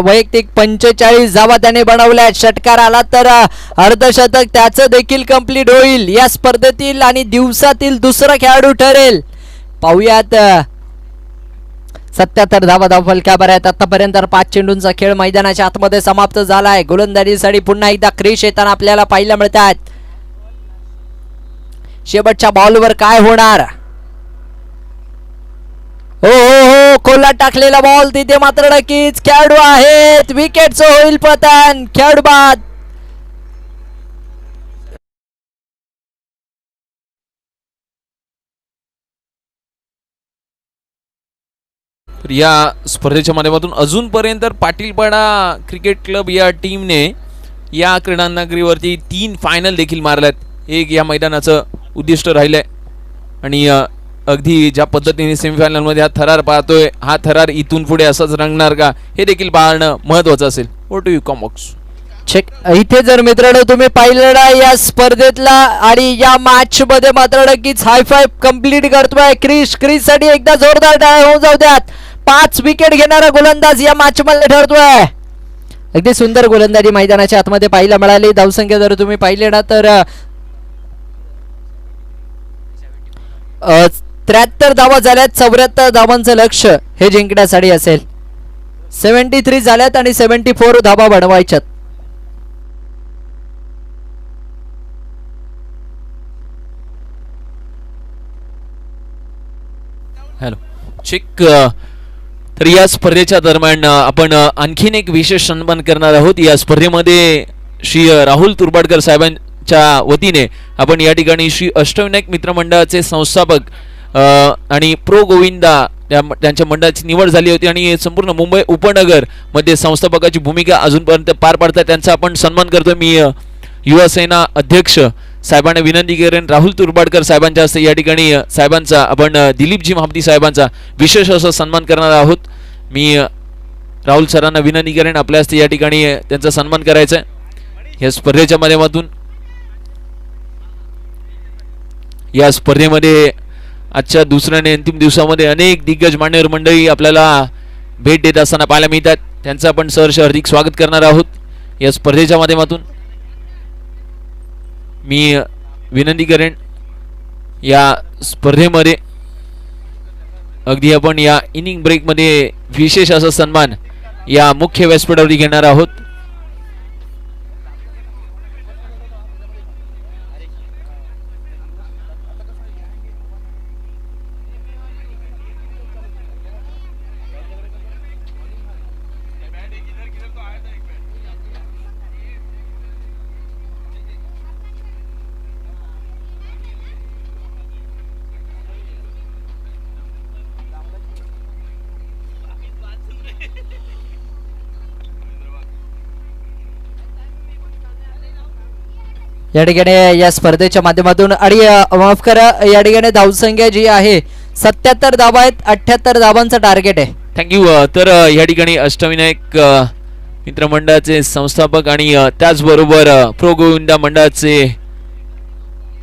वैयक्तिक 45 धावा त्याने बनवल्या. षटकार आला तर अर्धशतक त्याचं देखील कंप्लीट होईल. या स्पर्धेतील आणि दिवसातील दुसरा खेळाडू ठरेल. पाहूयात. 77 धावा धावफलकावर आहेत. आतापर्यंत 5 चेंडूंचा खेळ मैदानाच्या आतमध्ये समाप्त झालाय. गोलंदाजीसाठी पुन्हा एकदा क्रिश येताना आपल्याला पाहायला मिळतात. शेवटच्या बॉलवर काय होणार. हो हो हो, खोलात टाकलेला बॉल तिथे मात्र नक्कीच खेळाडू आहेत, विकेटचं होईल पतन, खेळाडू बाद. तर या स्पर्धेच्या माध्यमातून अजूनपर्यंत पाटीलपाडा क्रिकेट क्लब या टीमने या क्रीडा नगरीवरती 3 फायनल देखील मारल्यात. एक या मैदानाचं उद्दिष्ट राहिलंय आणि अगदी ज्या पद्धतीने सेमीफायनलमध्ये हा थरार पाहतोय, हा थरार इथून पुढे असाच रंगणार का हे देखील पाहणं महत्त्वाचं असेल. What do you comics? Check. इथे जर मित्रांनो तुम्ही पाहिलं ना या स्पर्धेतला आणि या मॅच मध्ये मात्र नक्कीच हाय फाईव्ह कंप्लीट करतोय क्रिश साठी एकदा जोरदार टाळ्या होऊन जाऊ द्यात. 5 विकेट घेणारा गोलंदाज या मॅच मध्ये ठरतोय. अगदी सुंदर गोलंदाजी मैदानाच्या आतमध्ये पाहायला मिळाली. धावसंख्या जर तुम्ही पाहिले ना तर 73 धावा झाल्यात. 74 धावांचं लक्ष हे जिंकण्यासाठी असेल. 73 झाल्यात आणि 74 धावा बनवायच्यात. Hello check. तर या स्पर्धेच्या दरम्यान आपण आणखीन एक विशेष सन्मान करणार आहोत. या स्पर्धेमध्ये श्री राहुल तुर्बाडकर साहेबांच्या वतीने आपण या ठिकाणी श्री अष्टविनायक मित्रमंडळाचे संस्थापक आणि प्रो गोविंदा त्यांच्या मंडळाची निवड झाली होती आणि संपूर्ण मुंबई उपनगर मध्ये संस्थापकाची भूमिका अजूनपर्यंत पार पाडतात. त्यांचा आपण सन्मान करतोय. मी युवा सेना अध्यक्ष साहेबांना विनंती करेन राहुल तुर्बाडकर साहेबांच्या हस्ते या ठिकाणी साहेबांचा आपण दिलीपजी महापती साहेबांचा विशेष असा सन्मान करणार आहोत. मी राहुल सरांना विनंती करेन आपल्या हस्ते या ठिकाणी त्यांचा सन्मान करायचा आहे. या स्पर्धेच्या माध्यमातून या स्पर्धेमध्ये आजच्या दुसऱ्या आणि अंतिम दिवसामध्ये अनेक दिग्गज मान्यवर मंडळी आपल्याला भेट देत असताना पाहायला मिळतात. त्यांचं आपण सहर्ष हार्दिक स्वागत करणार आहोत या स्पर्धेच्या माध्यमातून. मी विनंती करेन या स्पर्धेमध्ये अगदी आपण या इनिंग ब्रेकमध्ये विशेष असा सन्मान या मुख्य व्यासपीठावरती घेणार आहोत. या ठिकाणी या स्पर्धेच्या माध्यमातून आणि माफ करा या ठिकाणी धावसंख्या जी आहे 77 धावा आहेत. 78 धावांचं टार्गेट आहे. थँक्यू. तर या ठिकाणी अष्टविनायक मित्रमंडळाचे संस्थापक आणि त्याचबरोबर प्रो गोविंदा मंडळाचे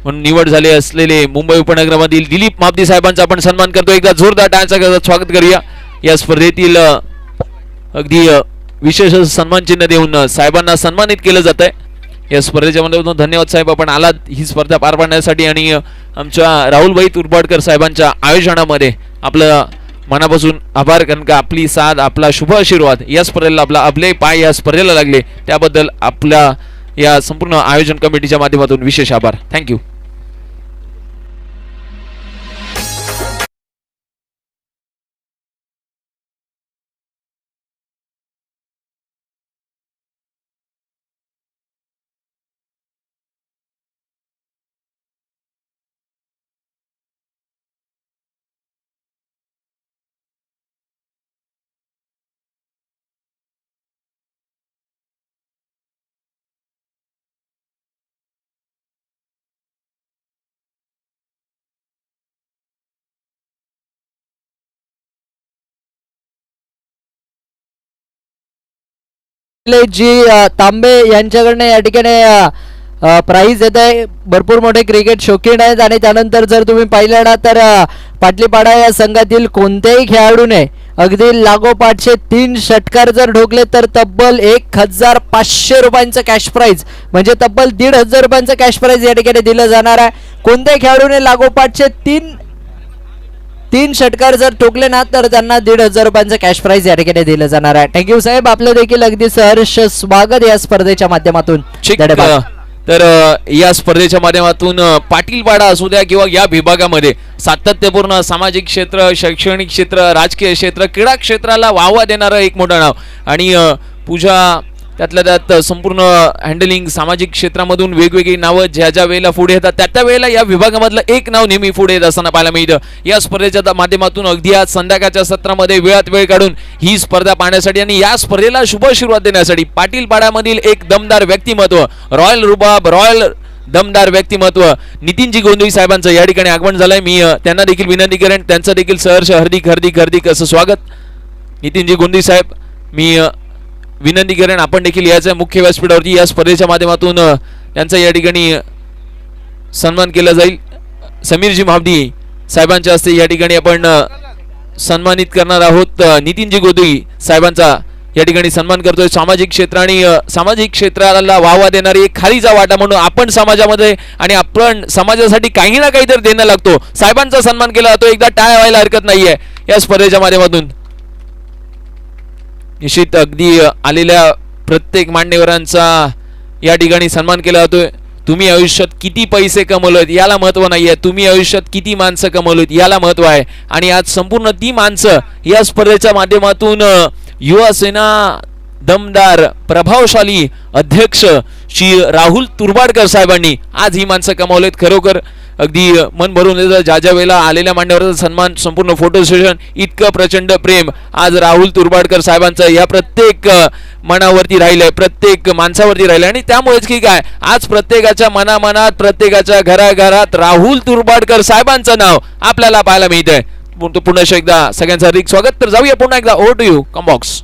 म्हणून निवड झाले असलेले मुंबई उपनगरामधील दिलीप महापती साहेबांचा आपण सन्मान करतो. एकदा जोरदार टाळ्यांचा स्वागत करूया. या स्पर्धेतील अगदी विशेष सन्मान चिन्ह देऊन साहेबांना सन्मानित केलं जात आहे. या स्पर्धेच्या माध्यमातून धन्यवाद साहेब, आपण आलात ही स्पर्धा पार पाडण्यासाठी आणि आमच्या राहुलभाई तुर्बाडकर साहेबांच्या आयोजनामध्ये आपलं मनापासून आभार. कारण का आपली साथ, आपला शुभ आशीर्वाद या स्पर्धेला, आपले पाय या स्पर्धेला लागले त्याबद्दल आपल्या या संपूर्ण आयोजन कमिटीच्या माध्यमातून विशेष आभार. थँक्यू. जी तांबे यांच्याकडनं या ठिकाणी प्राइज येत आहे. भरपूर मोठे क्रिकेट शौकीन आहेत आणि त्यानंतर जर तुम्ही पाहिलं ना तर पाटलीपाडा या संघातील कोणत्याही खेळाडूने अगदी लागोपाठचे 3 षटकार जर ठोकले तर तब्बल 1500 रुपयांचं कॅश प्राइज म्हणजे तब्बल 1500 रुपयांचं कॅश प्राइज या ठिकाणी दिलं जाणार आहे. कोणत्याही खेळाडूने लागोपाठचे 3 षटकार जर ठोकले ना तर त्यांना 1500 रुपयांचं कॅश प्राइज या ठिकाणी दिलं जाणार आहे. थँक्यू साहेब, आपलं देखील अगदी सहर्ष स्वागत या स्पर्धेच्या माध्यमातून. तर या स्पर्धेच्या माध्यमातून पाटीलपाडा असू द्या किंवा या विभागामध्ये सातत्यपूर्ण सामाजिक क्षेत्र, शैक्षणिक क्षेत्र, राजकीय क्षेत्र, क्रीडा क्षेत्राला वाहवा देणारं एक मोठं नाव आणि पूजा त्यातल्या त्यात संपूर्ण हँडलिंग सामाजिक क्षेत्रामधून वेगवेगळी नावं ज्या ज्या वेळेला पुढे येतात त्या वेळेला या विभागामधलं एक नाव नेहमी पुढे येत असताना पाहायला मिळतं. या स्पर्धेच्या माध्यमातून अगदी आज संध्याकाळच्या सत्रामध्ये वेळात वेळ काढून ही स्पर्धा पाहण्यासाठी आणि या स्पर्धेला शुभ सुरुवात देण्यासाठी पाटीलपाड्यामधील एक दमदार व्यक्तिमत्व, रॉयल रुबाब, रॉयल दमदार व्यक्तिमत्व नितीनजी गोंधळी साहेबांचं या ठिकाणी आगमन झालंय. मी त्यांना देखील विनंती करेन, त्यांचं देखील सहर्ष हार्दिक असं स्वागत. नितीनजी गोंधळी साहेब, मी विनंती करेन आपण देखील याचं मुख्य व्यासपीठावरती या स्पर्धेच्या माध्यमातून यांचा या ठिकाणी सन्मान केला जाईल. समीरजी महाबडी साहेबांच्या हस्ते या ठिकाणी आपण सन्मानित करणार आहोत. नितीनजी गोंधळी साहेबांचा या ठिकाणी सन्मान करतोय. सामाजिक क्षेत्र आणि सामाजिक क्षेत्राला वाहवा देणारी एक खालीचा वाटा म्हणून आपण समाजामध्ये आणि आपण समाजासाठी काही ना काहीतरी देणं लागतो. साहेबांचा सन्मान केला जातो, एकदा टाळ्या व्हायला हरकत नाहीये या स्पर्धेच्या माध्यमातून. निश्चित अगदी आलेल्या प्रत्येक मान्यवरांचा या ठिकाणी सन्मान केला जातोय. तुम्ही आयुष्यात किती पैसे कमवलेत याला महत्व नाहीये, तुम्ही आयुष्यात किती माणसं कमवलीत याला महत्व आहे. आणि आज संपूर्ण ती माणसं या स्पर्धेच्या माध्यमातून युवा सेना दमदार प्रभावशाली अध्यक्ष श्री राहुल तुर्बाडकर साहेबांनी आज ही माणसं कमावलेत. खरोखर अगदी मन भरून येतं. ज्या ज्या वेळेला आलेल्या मान्यवरांचा सन्मान, संपूर्ण फोटो सेशन, इतकं प्रचंड प्रेम आज राहुल तुर्बाडकर साहेबांचं या प्रत्येक मनावरती राहिलंय, प्रत्येक माणसावरती राहिलंय. आणि त्यामुळेच की काय आज प्रत्येकाच्या मनामनात, प्रत्येकाच्या घराघरात राहुल तुर्बाडकर साहेबांचं नाव आपल्याला पाहायला मिळतंय. पुन्हा एकदा सगळ्यांचं हार्दिक स्वागत. तर जाऊया पुन्हा एकदा ओव्हर टू यू कॉम्बॉक्स.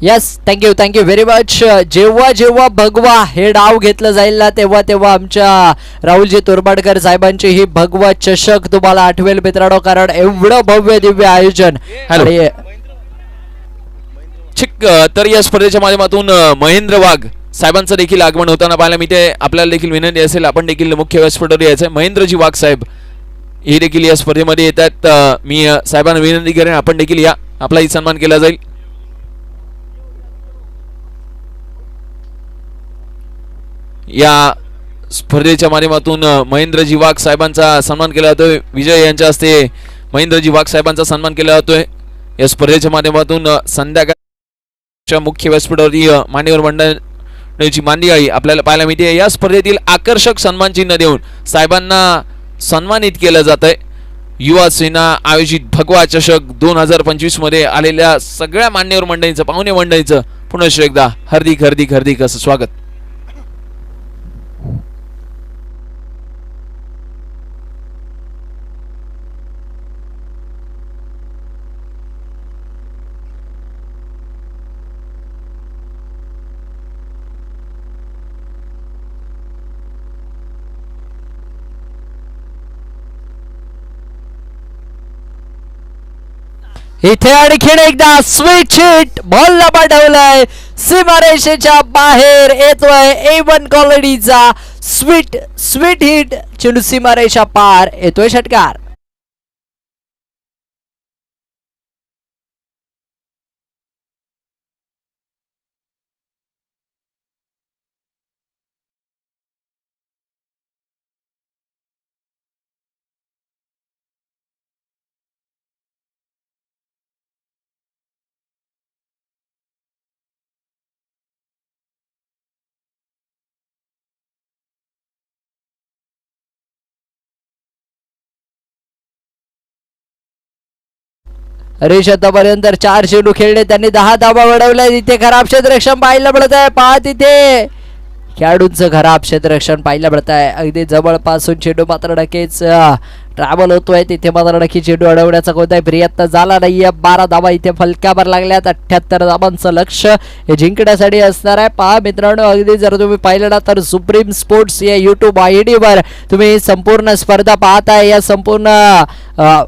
Yes, thank you very much. जेव्हा जेव्हा भगवा हे डाव घेतलं जाईल ना तेव्हा तेव्हा आमच्या राहुलजी तुर्बाडकर साहेबांची ही भगवा चषक तुम्हाला आठवेल मित्रांनो, कारण एवढं भव्य दिव्य आयोजन. तर या स्पर्धेच्या माध्यमातून महेंद्र वाघ साहेबांचं देखील आगमन होताना पाहायला मिळते. आपल्याला देखील विनंती असेल आपण देखील मुख्य व्यासपीठावर यायचं. महेंद्रजी वाघ साहेब हे देखील या स्पर्धेमध्ये येतात. मी साहेबांना विनंती करेन आपण देखील या, आपलाही सन्मान केला जाईल. या स्पर्धेच्या माध्यमातून महेंद्रजी वाघ साहेबांचा सन्मान केला जातोय. विजय यांच्या हस्ते महेंद्रजी वाघ साहेबांचा सन्मान केला जातोय. या स्पर्धेच्या माध्यमातून संध्याकाळच्या मुख्य व्यासपीठावरती मान्यवर मंडळाची मांदियाळी आपल्याला पाहायला मिळते. या स्पर्धेतील आकर्षक सन्मान चिन्ह देऊन साहेबांना सन्मानित केलं जात आहे. युवा सेना आयोजित भगवा चषक 2025 मध्ये आलेल्या सगळ्या मान्यवर मंडळींचं, पाहुणे मंडळींचं पुन्हा एकदा हार्दिक असं स्वागत. इथे आणखीन एकदा स्वीट हिट बॉलला पाठवलाय, सीमारेषेच्या बाहेर येतोय A1 कॉलनीचा स्वीट हिट, चेंडू सीमारेषा पार, येतोय षटकार. हरीश आतापर्यंत 4 चेंडू खेळले, त्यांनी 10 धावा मिळवल्या. तिथे खराब क्षेत्ररक्षण पाहायला मिळत आहे. पहा तिथे खेळाडूंचं खराब क्षेत्ररक्षण पाहायला मिळत आहे. अगदी जवळपासून चेंडू मात्र नक्कीच ट्रॅव्हल होतोय. तिथे मात्र नक्की चेंडू अडवण्याचा कोणताही प्रयत्न झाला नाहीये. 12 धावा इथे फलक्यावर लागल्यात. 78 धावांचं लक्ष हे जिंकण्यासाठी असणार आहे. पहा मित्रांनो, अगदी जर तुम्ही पाहिलं ना तर सुप्रीम स्पोर्ट्स या YouTube ID वर तुम्ही संपूर्ण स्पर्धा पाहताय. या संपूर्ण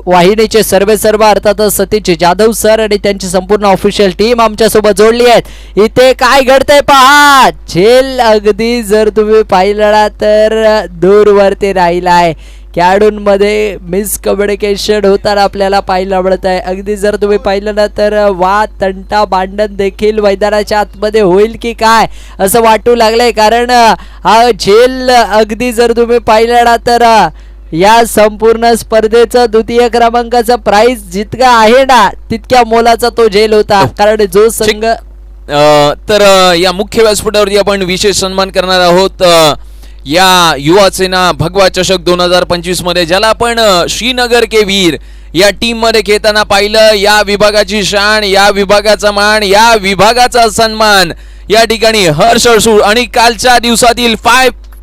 वाहिनीचे सर्व अर्थातच सतीश जाधव सर आणि त्यांची संपूर्ण ऑफिशियल टीम आमच्यासोबत जोडली आहेत. इथे काय घडतंय पहा. झेल अगदी जर तुम्ही पाहिलं ना तर दूरवरती राहिलाय. खेळाडूंमध्ये मिसकम्युनिकेशन होताना आपल्याला पाहायला मिळत आहे. अगदी जर तुम्ही पाहिलं ना तर वाद तंटा भांडण देखील मैदानाच्या आतमध्ये होईल की काय असं वाटू लागलंय. कारण हा झेल अगदी जर तुम्ही पाहिलं ना तर या संपूर्ण स्पर्धेचं द्वितीय क्रमांकाचा प्राइस जितका आहे ना तितक्या मोलाचा तो झेल होता. कारण जो संघ तर या मुख्य व्यासपीठावरती आपण विशेष सन्मान करणार आहोत या युवा सेना भगवा चषक 2025 मध्ये, ज्याला आपण श्रीनगर के वीर या टीम मध्ये खेळताना पाहिलं. या विभागाची शान, या विभागाचा मान, या विभागाचा सन्मान या ठिकाणी हर्ष अडसूळ आणि कालच्या दिवसातील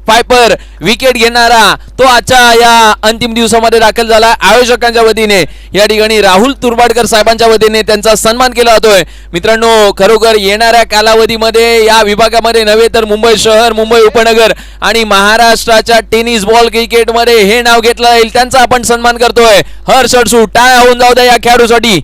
फायपर विकेट घेणारा तो आजच्या या अंतिम दिवसामध्ये दाखल झाला. आयोजकांच्या वतीने या ठिकाणी राहुल तुर्बाडकर साहेबांच्या वतीने त्यांचा सन्मान केला जातोय. मित्रांनो, खरोखर येणाऱ्या कालावधीमध्ये या विभागामध्ये नव्हे तर मुंबई शहर, मुंबई उपनगर आणि महाराष्ट्राच्या टेनिस बॉल क्रिकेटमध्ये हे नाव घेतलं जाईल, त्यांचा आपण सन्मान करतोय. हर्ष अडसूळ, टाळ्या होऊन जाऊ द्या या खेळाडूसाठी.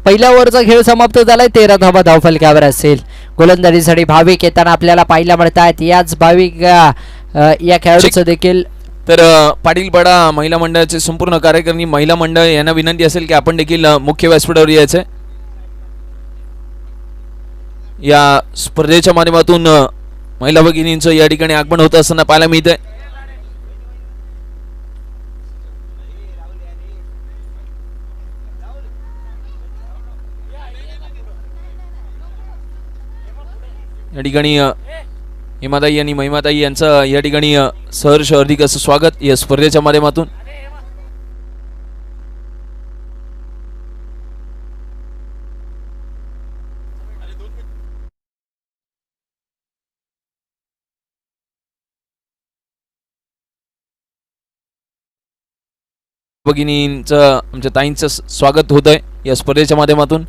पहिल्या ओव्हरचा खेळ समाप्त झालाय. 13 धावा धावफलकावर असेल. गोलंदाजीसाठी भाविक येताना आपल्याला पाहायला मिळत आहेत. याच भाविक या खेळाडूचं देखील तर पाटील पाडा महिला मंडळाचे संपूर्ण कार्यकारिणी महिला मंडळ यांना विनंती असेल की आपण देखील मुख्य व्यासपीठावर यायचे. या स्पर्धेच्या माध्यमातून महिला भगिनींचं या ठिकाणी आगमन होत असताना पाहायला मिळतंय. या ठिकाणी हिमाताई आणि महिमाताई यांचं या ठिकाणी सहर्ष हार्दिक असं स्वागत या स्पर्धेच्या माध्यमातून. भगिनींचं, आमच्या ताईंचं स्वागत होत आहे या स्पर्धेच्या माध्यमातून.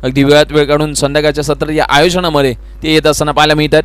अगदी वेळात वेळ काढून संध्याकाळच्या सत्रात या आयोजनामध्ये ते येत असताना पाहायला मिळतात.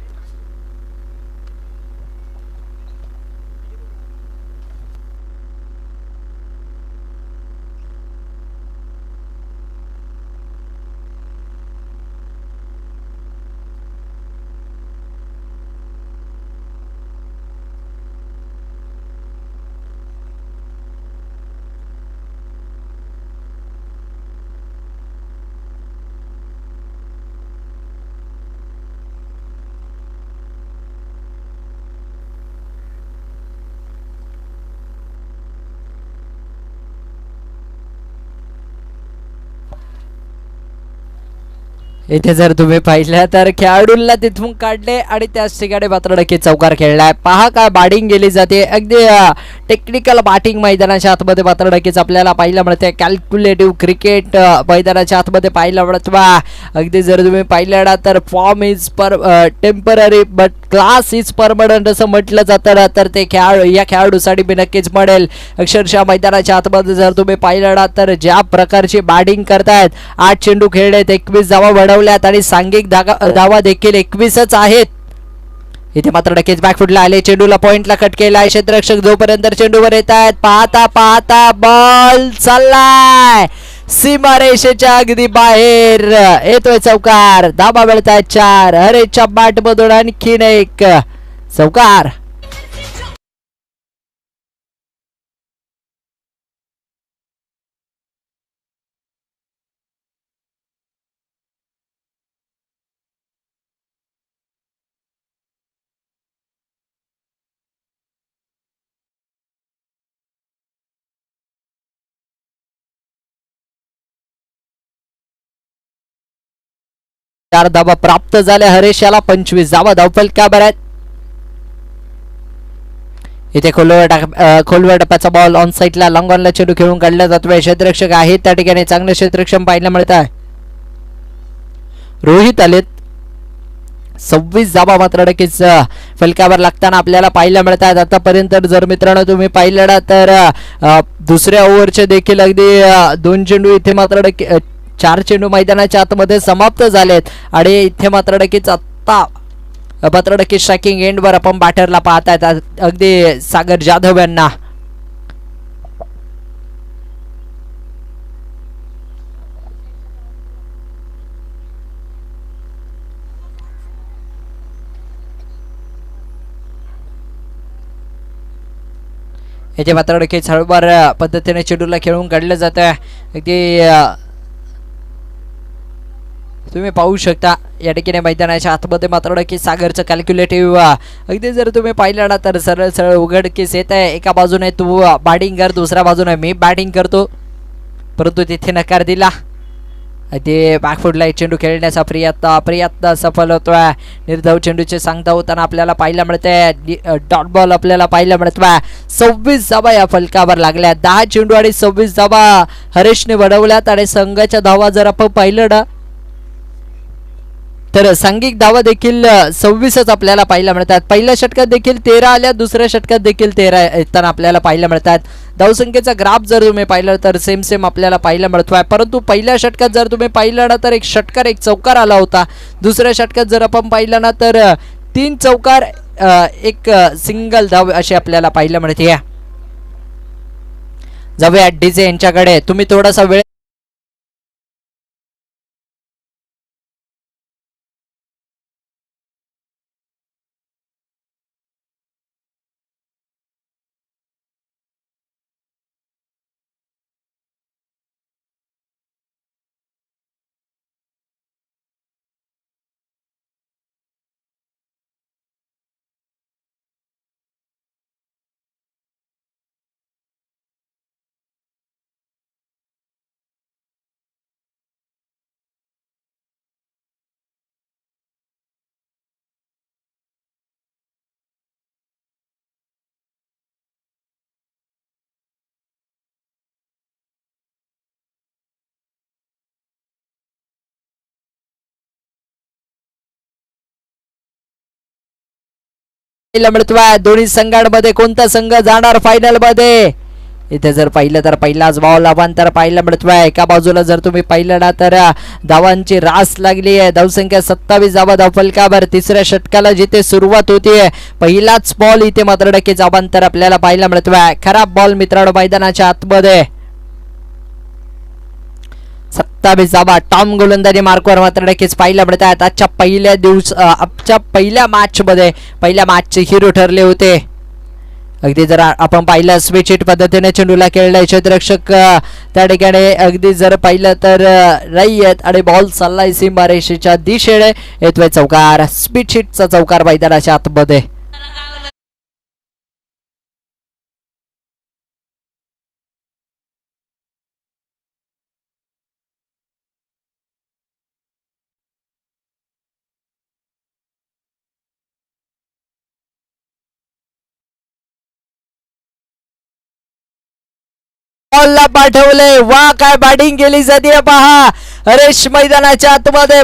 इथे जर तुम्ही पाहिलं तर खेळाडूंना तिथून काढले आणि त्याच ठिकाणी मात्र नक्की चौकार खेळलाय. पहा काय बॅटिंग केली जाते. अगदी टेक्निकल बॅटिंग मैदानाच्या आतमध्ये मात्र नक्कीच आपल्याला पाहायला मिळते. कॅल्क्युलेटिव्ह क्रिकेट मैदानाच्या आतमध्ये पाहायला मिळत. अगदी जर तुम्ही पाहिलं ना तर form is temporary but class is permanent असं म्हटलं जातं ना, तर ते या खेळाडूसाठी मी नक्कीच म्हणेल. अक्षरशः मैदानाच्या आतमध्ये जर तुम्ही पाहिलं ना तर ज्या प्रकारची बॅटिंग करतायत, 8 चेंडू खेळलेत, 21 धावा बनवल्यात आणि सांघिक धावा देखील 21च आहेत. इथे मात्र नक्कीच बॅकफुटला आले. चेंडूला पॉइंटला कट केलाय. क्षेत्ररक्षक जोपर्यंत चेंडूवर येत आहेत, पाहता पाहता बॉल चाललाय सीमारेषेच्या अगदी बाहेर. येतोय चौकार. धाबा मिळतायत 4. हरेच्या बॅट मधून आणखीन एक चौकार. चार धावा प्राप्त झाल्या. हरेश याला 25 धावा धावफलकावर आहेत. इथे खोलवर टप्प्याचा बॉल ऑन साईडला लॉंग ऑनला चेंडू खेळून काढला जातोय. क्षेत्ररक्षक आहेत त्या ठिकाणी, चांगले क्षेत्ररक्षण पाहायला मिळत आहे. रोहित आलेत. 26 धावा मात्र नक्कीच फलकावर लागताना आपल्याला पाहायला मिळतात. आतापर्यंत जर मित्रांनो तुम्ही पाहिलं तर दुसऱ्या ओव्हरचे देखील अगदी 2 चेंडू इथे मात्र 4 चेंडू मैदानाच्या आतमध्ये समाप्त झालेत आणि इथे मात्र नक्कीच आत्ता मात्र नक्कीच स्ट्रायकिंग एंडवर आपण बॅटरला पाहतायत अगदी सागर जाधव यांना. याचे मात्र नक्कीच हळूवार पद्धतीने चेंडूला खेळून काढलं जात आहे. अगदी तुम्ही पाहू शकता या ठिकाणी मैदानाच्या आतमध्ये मात्र नक्की सागरचं कॅल्क्युलेटिव्ह अगदी जर तुम्ही पाहिलं ना तर सरळ सरळ उघडकीस येत आहे. एका बाजूने तू बॅटिंग कर, दुसऱ्या बाजूने मी बॅटिंग करतो, परंतु तिथे नकार दिला. ते बॅकफुटला चेंडू खेळण्याचा प्रयत्न सफल होतोय. निर्धाव चेंडूचे सांगता होताना आपल्याला पाहायला मिळतंय डॉट बॉल आपल्याला पाहायला मिळतोय. 26 धावा या फलकावर लागल्या. 10 चेंडू आणि 26 धावा हरेशने बनवल्यात आणि संघाच्या धावा जर आपण पाहिलं ना तर सांघिक धावा देखील 26च आपल्याला पाहायला मिळतात. पहिल्या षटकात देखील 13 आल्या, दुसऱ्या षटकात देखील 13 येताना आपल्याला पाहायला मिळतात. धावसंख्येचा ग्राफ जर तुम्ही पाहिलं तर सेम आपल्याला पाहायला मिळतोय. परंतु पहिल्या षटकात जर तुम्ही पाहिलं ना तर एक षटकार एक चौकार आला होता. दुसऱ्या षटकात जर आपण पाहिलं ना तर 3 चौकार एक सिंगल धाव अशी आपल्याला पाहायला मिळते. जाऊया डीजे यांच्याकडे. तुम्ही थोडासा वेळ मिळतोय. दोन्ही संघांमध्ये कोणता संघ जाणार फायनल मध्ये इथे जर पाहिलं तर पहिलाच बॉल अवांतर पाहायला मिळतोय. एका बाजूला जर तुम्ही पाहिलं ना तर धावांची रास लागली आहे. धावसंख्या 27 धावा धावफलकावर. तिसऱ्या षटकाला जिथे सुरुवात होतीये पहिलाच बॉल इथे मात्र नक्कीच अवांतर आपल्याला पाहायला मिळतोय. खराब बॉल मित्रांनो मैदानाच्या आतमध्ये. 27 धावा टॉम गोलंदाजी मार्कवर मात्र नक्कीच पाहायला मिळतात. आजच्या पहिल्या मॅचचे हिरो ठरले होते. अगदी जर आपण पाहिलं स्विच हिट पद्धतीने चेंडूला खेळलाय क्षेत्ररक्षक त्या ठिकाणी अगदी जर पाहिलं तर रयत आणि बॉल चाललाय सीमारेषेच्या दिशेने. येतोय चौकार. स्विच हिटचा चौकार मैदानाच्या आतमध्ये. बॉलला पाठवले. वा काय बॅटिंग केली जाते पहा. हरेश मैदानाच्या आतमध्ये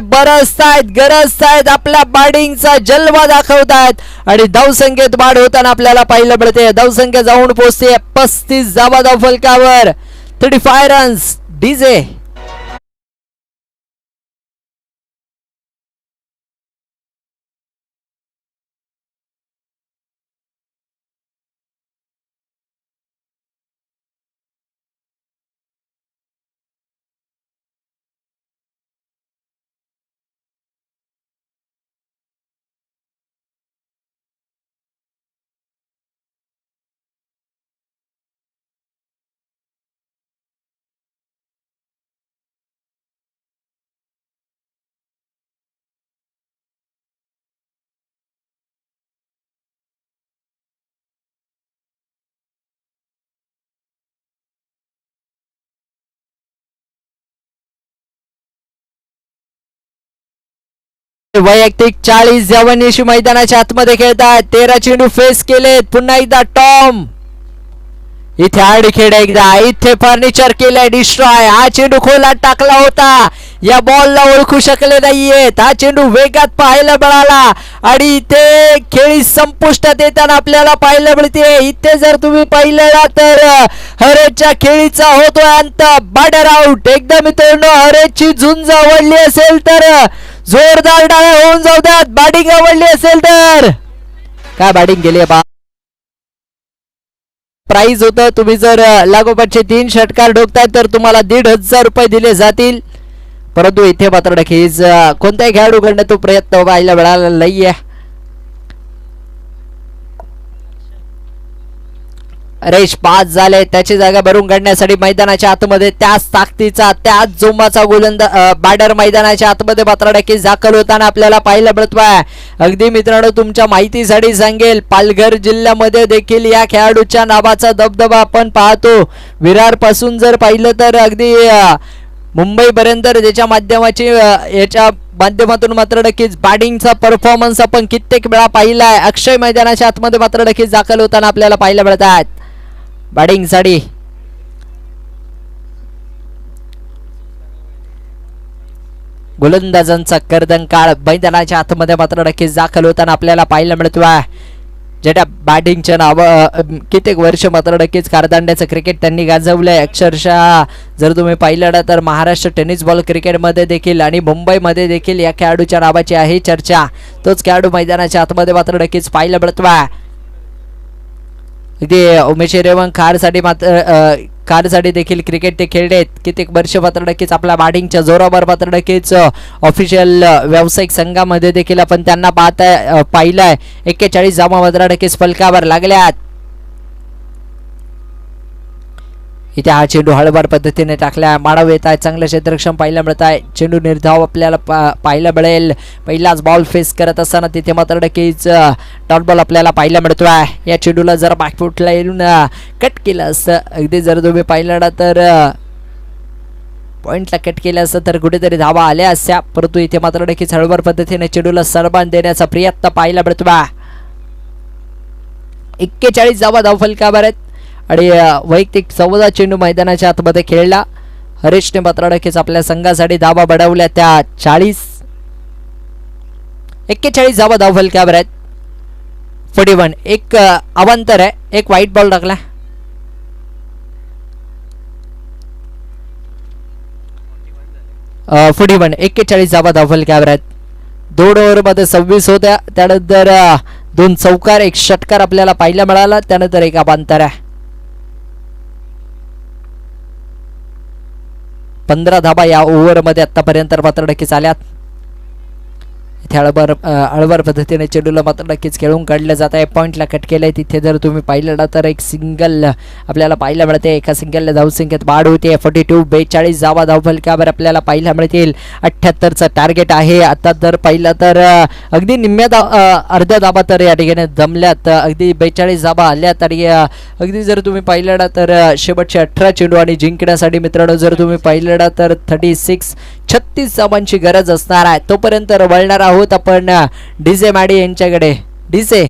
गरजतायत आपल्या बॅटिंगचा जलवा दाखवतायत आणि धावसंख्येत वाढ होताना आपल्याला पाहायला मिळते. धावसंख्या जाऊन पोहोचते 35 धावा धावफलकावर. 35 रन्स. डीजे वैयक्तिक 40 धावांनिशी मैदानाच्या आतमध्ये खेळतात. 13 चेंडू फेस केलेत. पुन्हा एकदा टॉम इथे आडखेड एकदा इथे फर्निचर केलंय डिस्ट्रॉय. हा चेंडू खोलात टाकला होता, या बॉलला ओळखू शकले नाहीयेत. हा चेंडू वेगात पाहायला मिळाला आणि इथे खेळी संपुष्टात येताना आपल्याला पाहायला मिळते. इथे जर तुम्ही पाहिलं तर हरेच्या खेळीचा होतोय अंत. Border out. एकदा मित्रांनो हरेची झुंज आवडली असेल तर जोरदार डाळ्या होऊन जाऊ द्यात. बॅटिंग आवडली असेल तर काय बॅटिंग केली बा. प्राइज होतं, तुम्ही जर लागोपाठचे 3 षटकार ठोकताय तर तुम्हाला 1,500 रुपये दिले जातील. परंतु इथे मात्र नक्कीच कोणत्याही खेळाडूकडनं तो प्रयत्न व्हायला मिळाला नाहीये. रेश 5 झाले, त्याची जागा भरून काढण्यासाठी मैदानाच्या आतमध्ये त्याच ताकदीचा त्याच जोमाचा गोलंदाज बॅटर मैदानाच्या आतमध्ये मात्र नक्कीच दाखल होताना आपल्याला पाहायला मिळतोय. अगदी मित्रांनो तुमच्या माहितीसाठी सांगेल, पालघर जिल्ह्यामध्ये देखील या खेळाडूच्या नावाचा दबदबा आपण पाहतो. विरार पासून जर पाहिलं तर अगदी मुंबईपर्यंत त्याच्या माध्यमातून मात्र नक्कीच बॅटिंगचा परफॉर्मन्स आपण कित्येक वेळा पाहिलाय. अक्षय मैदानाच्या आतमध्ये मात्र नक्कीच दाखल होताना आपल्याला पाहायला मिळत आहेत बॅटिंग साठी. गोलंदाजांचा कर्दनकाळ मैदानाच्या आतमध्ये मात्र नक्कीच दाखल होताना आपल्याला पाहायला मिळतोय. ज्या बॅटिंगच्या नाव कित्येक वर्ष मात्र नक्कीच कारदांड्याचं क्रिकेट त्यांनी गाजवलंय. अक्षरशः जर तुम्ही पाहिलं तर महाराष्ट्र टेनिस बॉल क्रिकेटमध्ये देखील आणि मुंबईमध्ये देखील या खेळाडूच्या नावाची आहे चर्चा. तोच खेळाडू मैदानाच्या आतमध्ये मात्र नक्कीच पाहायला मिळतोय. इथे उमेश रेवंक कारसाठी देखील क्रिकेट ते खेळलेत. कित्येक वर्ष मात्र नक्कीच आपल्या बॅटिंगच्या जोरावर मात्र नक्कीच ऑफिशियल व्यावसायिक संघामध्ये देखील आपण त्यांना पाहिलंय. 41 धावा मात्र नक्कीच फलकावर लागल्यात. इथे हा चेंडू हळूवार पद्धतीने टाकला. मानव येत आहे, चांगलं क्षेत्रक्षम पाहायला मिळत आहे. चेंडू निर्धाव आपल्याला पाहायला मिळेल. पहिलाच बॉल फेस करत असताना तिथे मात्र नक्कीच डॉट बॉल आपल्याला पाहायला मिळतोय. या चेंडूला जर बॅकफुटला येऊन कट केलं असतं, अगदी जर तुम्ही पाहिलं तर पॉइंटला कट केलं असतं तर कुठेतरी धावा आल्या असत्या. परंतु इथे मात्र नक्कीच हळूवार पद्धतीने चेंडूला सरबान देण्याचा प्रयत्न पाहायला मिळतोय. 41 धावा धावफलकावर आहेत आणि वैयक्तिक 14 चेंडू मैदानाच्या आतमध्ये खेळला. हरीशने मात्र नक्कीच आपल्या संघासाठी धावा बढवल्या त्या 41 धावा धावफलकावर आहेत. 41 एक अवांतर आहे, एक व्हाईट बॉल टाकला. अ 41 धावा धावफलकावर आहेत. 2 ओव्हरमध्ये 26 होत्या. त्यानंतर 2 चौकार, 1 षटकार आपल्याला पाहायला मिळाला. त्यानंतर 1 अवांतर आहे. 15 धाबा या ओव्हरमध्ये आतापर्यंत मात्र नक्कीच आल्यात. इथे हळूवार पद्धतीने चेंडूला मात्र नक्कीच खेळून काढलं जात आहे. पॉईंटला कट केलंय. तिथे जर तुम्ही पाहिलं तर एक सिंगल आपल्याला पाहायला मिळते. एका सिंगलला धावसंख्येत वाढ होते. 42 धावा धावफलकावर आपल्याला पाहायला मिळतील. 78चं टार्गेट आहे. आता जर पाहिलं तर अगदी अर्ध्या धाबा तर या ठिकाणी जमल्यात. अगदी 42 धाबा आल्यात आणि अगदी जर तुम्ही पाहिलं तर शेवटचे 18 चेंडू आणि जिंकण्यासाठी मित्रांनो जर तुम्ही पाहिलं तर 36 धावांची गरज असणार आहे. तोपर्यंत वळणार आहोत आपण डीजे मॅडी यांच्याकडे. डीजे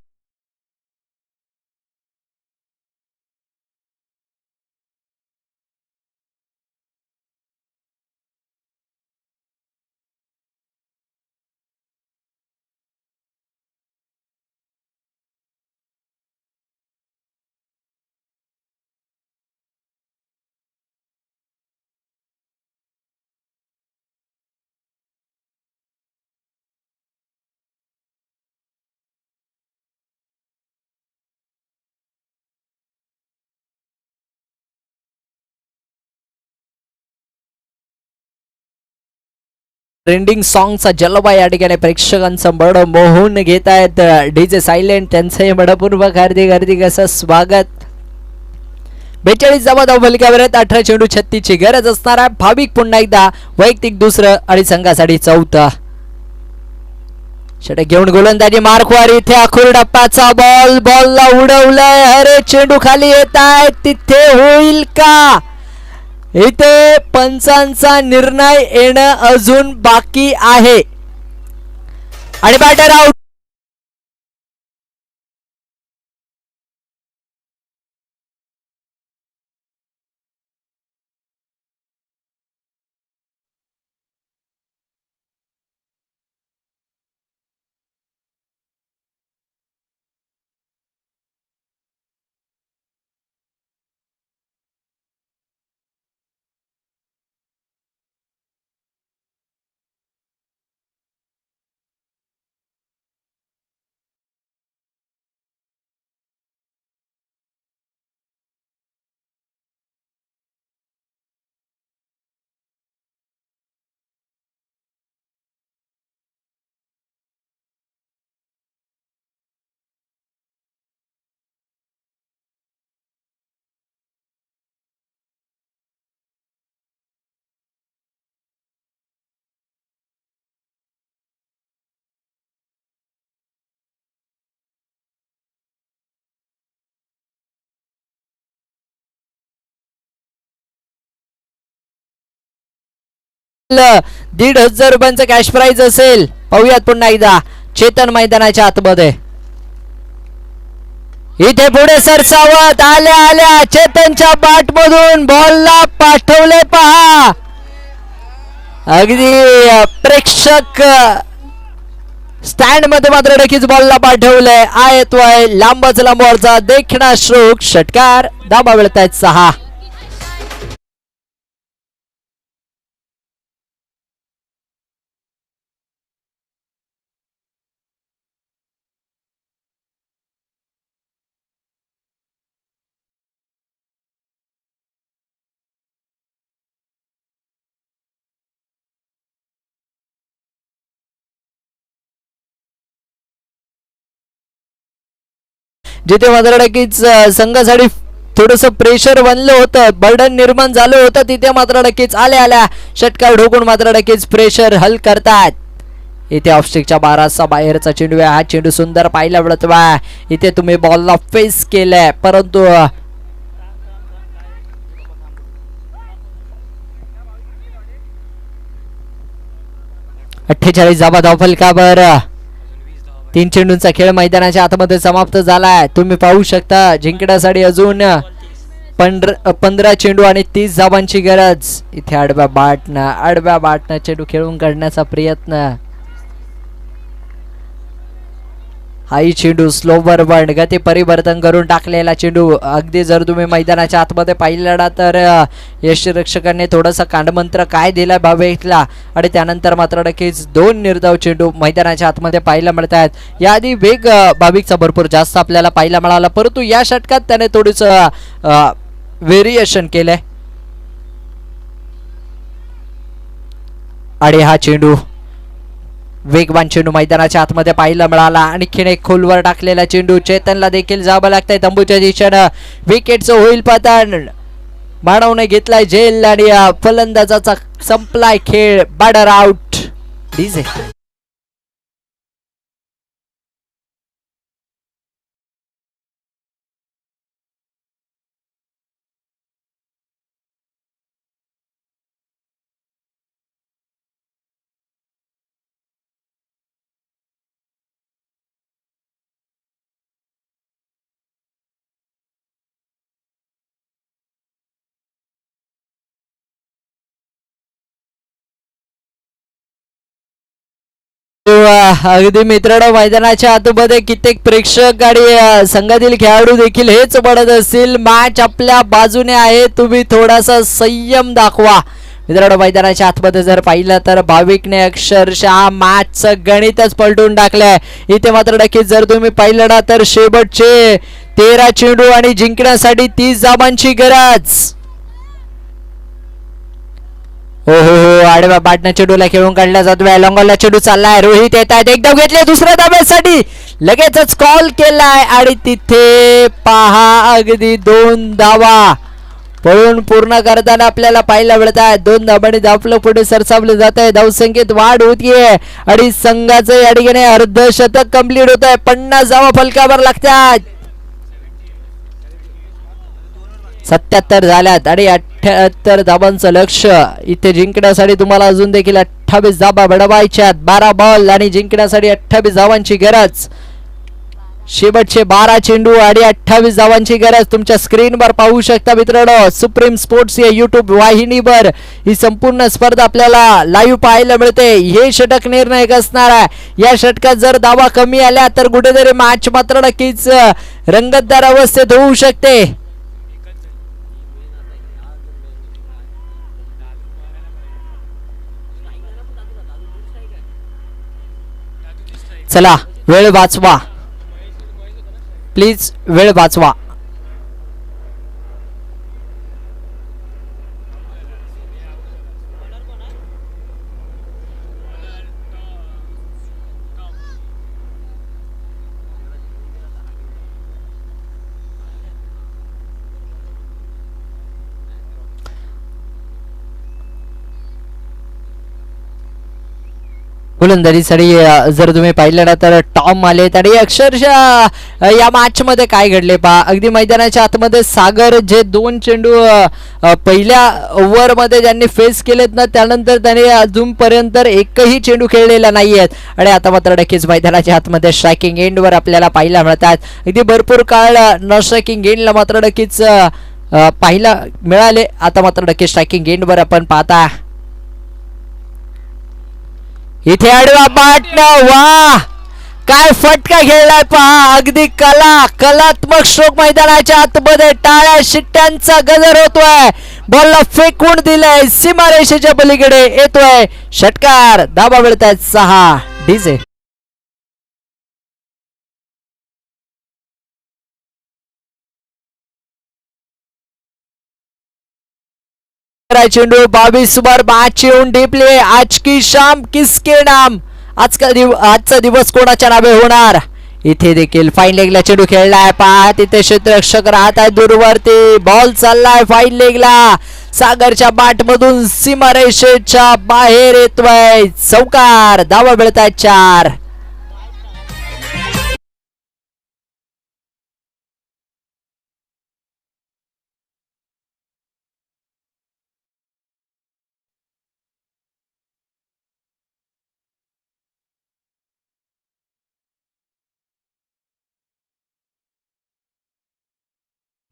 ट्रेंडिंग सॉंगचा जलवा या ठिकाणी प्रेक्षकांचं बड मोहून घेत आहेत डीजे सायलेंट. त्यांचं मनपूर्वक हार्दिक असं स्वागत. 42 धावा धावफलकावर आहेत. 18 चेंडू 36ची गरज असणार आहे. भाविक पुन्हा एकदा वैयक्तिक दुसरं आणि संघासाठी 4था षटक घेऊन गोलंदाजी मार्कवर. इथे अखुर डप्पाचा बॉलला उडवलाय. अरे चेंडू खाली येत आहे. तिथे होईल का? इथे पंचांचा निर्णय येणं अजून बाकी आहे आणि बॅटर आउट. 1,500 रुपयांचं कॅश प्राइज असेल. पाहूयात पुन्हा एकदा चेतन मैदानाच्या आतमध्ये. इथे पुढे सरसावत आल्या आल्या चेतनच्या बाट मधून बॉलला पाठवले पहा. अगदी प्रेक्षक स्टँड मध्ये मात्र नक्कीच बॉलला पाठवलंय. येतोय लांबच लांबवरचा देखणा स्ट्रोक. षटकार. धाबा मिळतायत 6. जिथे मात्र नक्कीच संघासाठी थोडस प्रेशर बनलं होतं, बर्डन निर्माण झालं होतं, तिथे मात्र नक्कीच आल्या आल्या षटकार ढोकून मात्र नक्कीच प्रेशर हल करतात. इथे ऑफस्टिकच्या 12चा बाहेरचा चेंडू आहे. हा चेंडू सुंदर पाहायला मिळतोय. इथे तुम्ही बॉलला फेस केलंय परंतु 48 धावा धावफलकावर. 3 चेंडूंचा खेळ मैदानाच्या आतमध्ये समाप्त झालाय. तुम्ही पाहू शकता जिंकण्यासाठी अजून 15 चेंडू आणि 30 धावांची गरज. इथे आडव्या बाटनं चेंडू खेळून काढण्याचा प्रयत्न. हाई चेंडू स्लोवर वन गती परिवर्तन करून टाकलेला चेंडू. अगदी जर तुम्ही मैदानाच्या आतमध्ये पाहिला तर यष्टीरक्षकांनी थोडासा कांडमंत्र काय दिलाय भावेकला आणि त्यानंतर मात्र नक्कीच 2 निर्धाव चेंडू मैदानाच्या आतमध्ये पाहायला मिळत आहेत. याआधी वेग भाविकचा भरपूर जास्त आपल्याला पाहायला मिळाला परंतु या षटकात त्याने थोडस व्हेरिएशन केलंय. आणि हा चेंडू वेगवान चेंडू मैदानाच्या आतमध्ये पाहायला मिळाला. आणखीन एक खोलवर टाकलेला चेंडू. चेतनला देखील जावं लागतंय तंबूच्या दिशेनं. विकेटचं होईल पतन. मानवने घेतलाय झेल आणि फलंदाजाचा संपलाय खेळ. Border out. डीजे अगदी मित्रांनो मैदानाच्या आतमध्ये कित्येक प्रेक्षक आणि संघातील खेळाडू देखील हेच म्हणत असतील मॅच आपल्या बाजूने आहे, तुम्ही थोडासा संयम दाखवा. मित्रांनो मैदानाच्या आतमध्ये जर पाहिलं तर भाविकने अक्षरशः मॅचचं गणितच पलटून टाकलंय. इथे मात्र नक्कीच जर तुम्ही पाहिलं ना तर शेवटचे 13 चेंडू आणि जिंकण्यासाठी 30 धावांची गरज. हो हो हो आडव्या बाटना चेंडूला खेळून काढला जातोय. लॉंगॉलला चेंडू चाललाय. रोहित येत आहेत. एकदम घेतले दुसऱ्या धाब्यासाठी लगेचच कॉल केलाय आणि तिथे पहा अगदी 2 धावा पळून पूर्ण करताना आपल्याला पाहायला मिळत आहे. 2 धाबांनी धावलं पुढे सरसावलं जात आहे. धावसंख्येत वाढ होतीये आणि संघाचं या ठिकाणी अर्धशतक कंप्लीट होत आहे. 50 धावा फलकावर लागतात. 77 झाल्यात आणि 78 धाबांचं लक्ष. इथे जिंकण्यासाठी तुम्हाला अजून देखील 28 धाबा बडवायच्यात. 12 बॉल आणि जिंकण्यासाठी 28 धावांची गरज. शेवटचे 12 चेंडू आणि 28 धावांची गरज. तुमच्या स्क्रीनवर पाहू शकता मित्रांनो. सुप्रीम स्पोर्ट्स या युट्यूब वाहिनीवर ही संपूर्ण स्पर्धा आपल्याला लाईव्ह पाहायला मिळते. हे षटक निर्णायक असणार आहे. या षटकात जर धावा कमी आल्या तर कुठेतरी मॅच मात्र नक्कीच रंगतदार अवस्थेत होऊ शकते. चला वेळ वाचवा प्लीज, वेळ वाचवा. गोलंदाजीसाठी जर तुम्ही पाहिलं ना तर टॉम आलेत आणि अक्षरशः या मॅच मध्ये काय घडले पहा. अगदी मैदानाच्या आतमध्ये सागर जे 2 चेंडू पहिल्या ओव्हर मध्ये ज्यांनी फेस केलेत ना त्यानंतर त्याने अजूनपर्यंत एकही चेंडू खेळलेला नाहीयेत आणि आता मात्र नक्कीच मैदानाच्या आतमध्ये स्ट्रायकिंग एंडवर आपल्याला पाहायला मिळतात. अगदी भरपूर काळ न स्ट्रायकिंग एंडला मात्र नक्कीच पाहायला मिळाले. आता मात्र नक्कीच स्ट्रायकिंग एंडवर आपण पाहता इथे आडवा बाटनं वा काय फटका खेळलाय पहा. अगदी कलात्मक स्ट्रोक मैदानाच्या आतमध्ये टाळ्या शिट्ट्यांचा गजर होतोय. बॉलला फेकून दिलंय सीमारेषेच्या पलीकडे येतोय षटकार. धाबा मिळतायत 6 डीजे. चेंडू 22 ओव्हर मॅच येऊन टिपले. आज की शाम किसके नाम. आजचा दिवस कोणाच्या नावे होणार. इथे देखील फाईन लेगला चेंडू खेळलाय पहा. तिथे क्षेत्ररक्षक राहत आहे दूरवरती. बॉल चाललाय फाईन लेगला. सागरच्या बाट मधून सीमारेषेच्या बाहेर येतोय चौकार. धावा मिळतायत 4.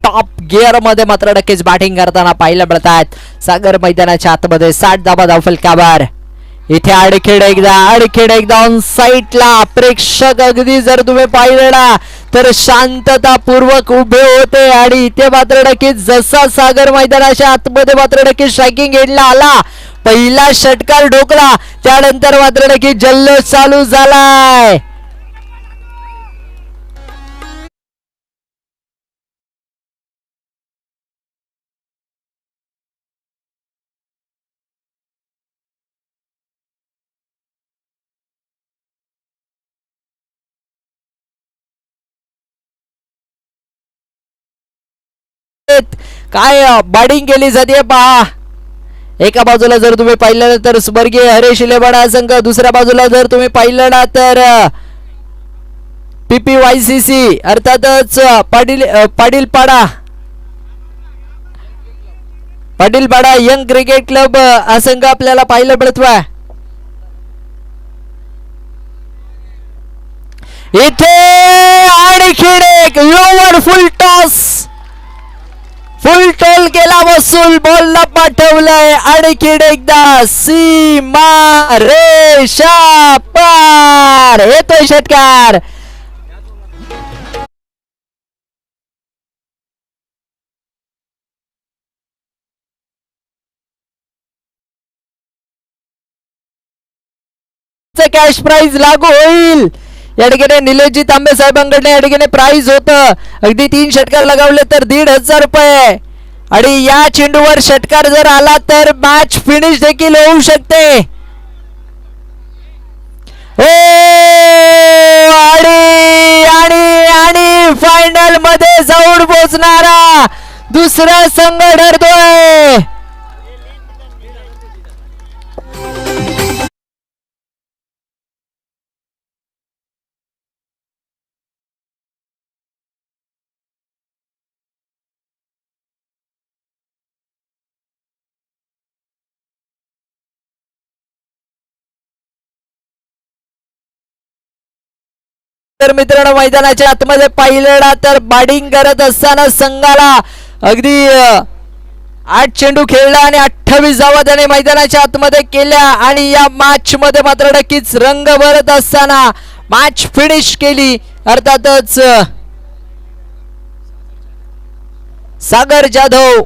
टॉप गिअर मध्ये मात्र नक्कीच बॅटिंग करताना पाहायला मिळतात सागर मैदानाच्या आतमध्ये. 60 धाबा धावफलकावर. इथे अडखेड एकदा ऑन साईडला. प्रेक्षक अगदी जर तुम्ही पाहिलं ना तर शांततापूर्वक उभे होते आणि इथे मात्र नक्कीच जसा सागर मैदानाच्या आतमध्ये मात्र नक्कीच स्ट्रायकिंग एंडला आला पहिला षटकार ढोकला त्यानंतर मात्र नक्कीच जल्लोष चालू झालाय. काय बॅटिंग केली जाते पहा. एका बाजूला जर तुम्ही पाहिलं तर स्वर्गीय हरेश लेबाडा संघ, दुसऱ्या बाजूला जर तुम्ही पाहिलं ना तर PPYCC अर्थातच पाटीलपाडा यंग क्रिकेट क्लब हा संघ आपल्याला पाहायला मिळतोय. इथे आणखीन एक लोवर फुल टॉल केला वसूल. बॉलला पाठवलंय आणखीन एकदा सीमा रेषा पार. येतोय षटकार. कॅश प्राइज लागू होईल. या ठिकाणी निलेशजी तांबे साहेबांकडे या ठिकाणी प्राइज होतं. अगदी 3 षटकार लगावले तर 1,500 रुपये आणि या चेंडूवर षटकार जर आला तर मॅच फिनिश देखील होऊ शकते. आणि फायनल मध्ये जाऊन पोहोचणारा दुसरा संघ ठरतोय. तर मित्रांनो मैदानाच्या आतमध्ये पाहिलं तर बॅटिंग करत असताना संघाला अगदी 8 चेंडू खेळला आणि 28 धावा त्याने मैदानाच्या आतमध्ये केल्या आणि या मॅच मध्ये मात्र नक्कीच रंग भरत असताना मॅच फिनिश केली. अर्थातच सागर जाधव